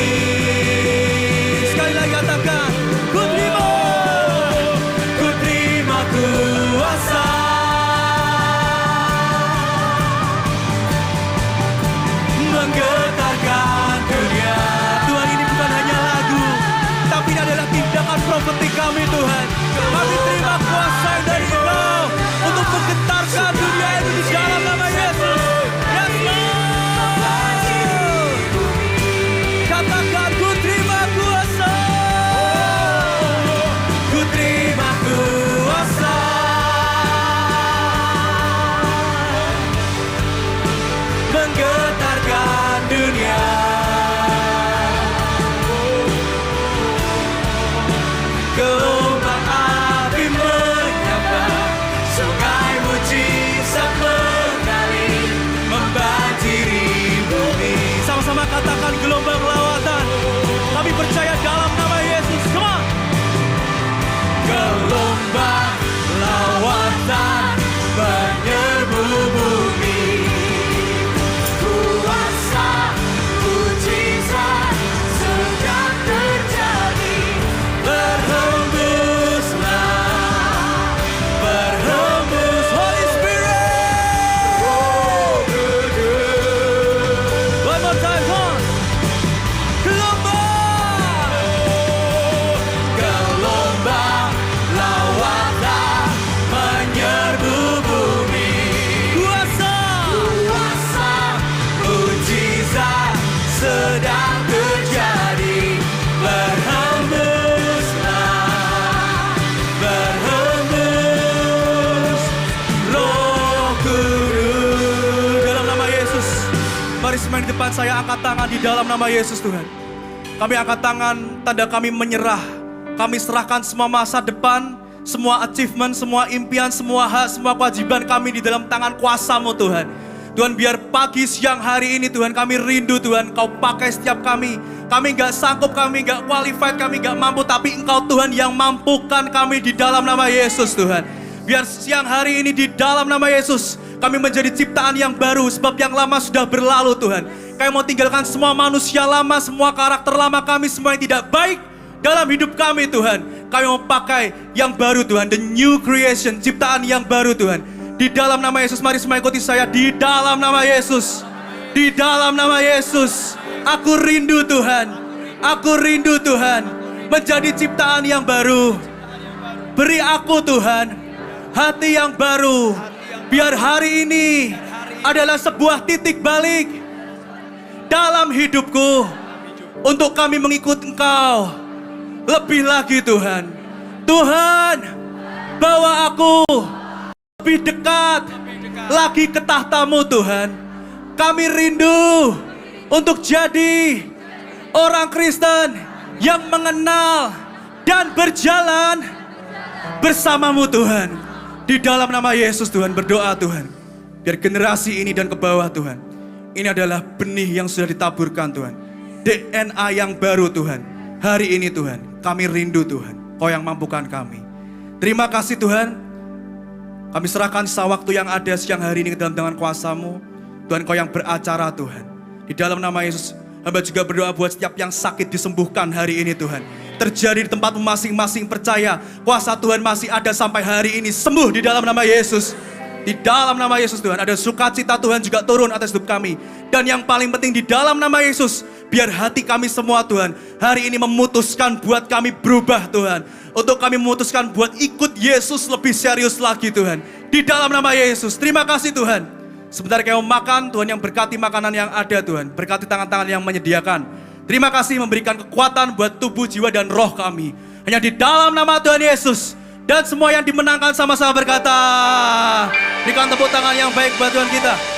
Sekali lagi katakan, ku terima. Ku terima kuasa. Menggetarkan dunia. Tuhan, ini bukan hanya lagu, tapi ini adalah tindakan profetik kami Tuhan. Kami terima kuasa yang dari Engkau untuk menggetarkan dunia ini di dalam nama Yesus. Yes Lord. Katakan, ku terima kuasa. Ku terima kuasa. Menggetarkan dunia. Gelombang api menyambar, sungai mujizat mengalir, membanjiri bumi. Sama-sama katakan gelombang lawatan. Kami percaya dalam nama Yesus. Come on. Gelombang lawatan menyerbu bumi. Kuasa mujizat sedang terjadi. Berhembuslah, berhembus Holy Spirit. One more time, come on. Gelombang. Gelombang lawatan menyerbu bumi. Kuasa. Kuasa mujizat sedang terjadi. Berhembuslah, berhembus Roh Kudus. Dalam nama Yesus, mari semua di depan saya angkat tangan di dalam nama Yesus Tuhan. Kami angkat tangan, tanda kami menyerah. Kami serahkan semua masa depan, semua achievement, semua impian, semua hak, semua kewajiban kami di dalam tangan kuasa-Mu Tuhan. Tuhan biar pagi siang hari ini Tuhan kami rindu Tuhan Kau pakai setiap kami. Kami gak sanggup, kami gak qualified, kami gak mampu. Tapi Engkau Tuhan yang mampukan kami di dalam nama Yesus Tuhan. Biar siang hari ini di dalam nama Yesus kami menjadi ciptaan yang baru. Sebab yang lama sudah berlalu Tuhan. Kami mau tinggalkan semua manusia lama, semua karakter lama kami, semua yang tidak baik dalam hidup kami Tuhan. Kami mau pakai yang baru Tuhan. The new creation, ciptaan yang baru Tuhan. Di dalam nama Yesus, mari semua ikuti saya. Di dalam nama Yesus. Di dalam nama Yesus. Aku rindu Tuhan. Aku rindu Tuhan. Menjadi ciptaan yang baru. Beri aku Tuhan hati yang baru. Biar hari ini adalah sebuah titik balik dalam hidupku. Untuk kami mengikut Engkau lebih lagi Tuhan. Tuhan, bawa aku lebih dekat lagi ke tahta-Mu Tuhan. Kami rindu untuk jadi orang Kristen yang mengenal dan berjalan bersama-Mu Tuhan. Di dalam nama Yesus Tuhan berdoa Tuhan. Biar generasi ini dan ke bawah Tuhan. Ini adalah benih yang sudah ditaburkan Tuhan. DNA yang baru Tuhan. Hari ini Tuhan kami rindu Tuhan. Kau yang mampukan kami. Terima kasih Tuhan. Kami serahkan sisa waktu yang ada siang hari ini ke dalam tangan kuasa-Mu. Tuhan Kau yang beracara Tuhan. Di dalam nama Yesus, hamba juga berdoa buat setiap yang sakit disembuhkan hari ini Tuhan. Terjadi di tempatmu masing-masing, percaya kuasa Tuhan masih ada sampai hari ini. Sembuh di dalam nama Yesus. Di dalam nama Yesus Tuhan, ada sukacita Tuhan juga turun atas hidup kami. Dan yang paling penting di dalam nama Yesus, biar hati kami semua Tuhan hari ini memutuskan buat kami berubah Tuhan. Untuk kami memutuskan buat ikut Yesus lebih serius lagi Tuhan. Di dalam nama Yesus, terima kasih Tuhan. Sebentar kami makan, Tuhan yang berkati makanan yang ada Tuhan. Berkati tangan-tangan yang menyediakan. Terima kasih memberikan kekuatan buat tubuh, jiwa, dan roh kami. Hanya di dalam nama Tuhan Yesus. Dan semua yang dimenangkan sama-sama berkata. Berikan tepuk tangan yang baik buat Tuhan kita.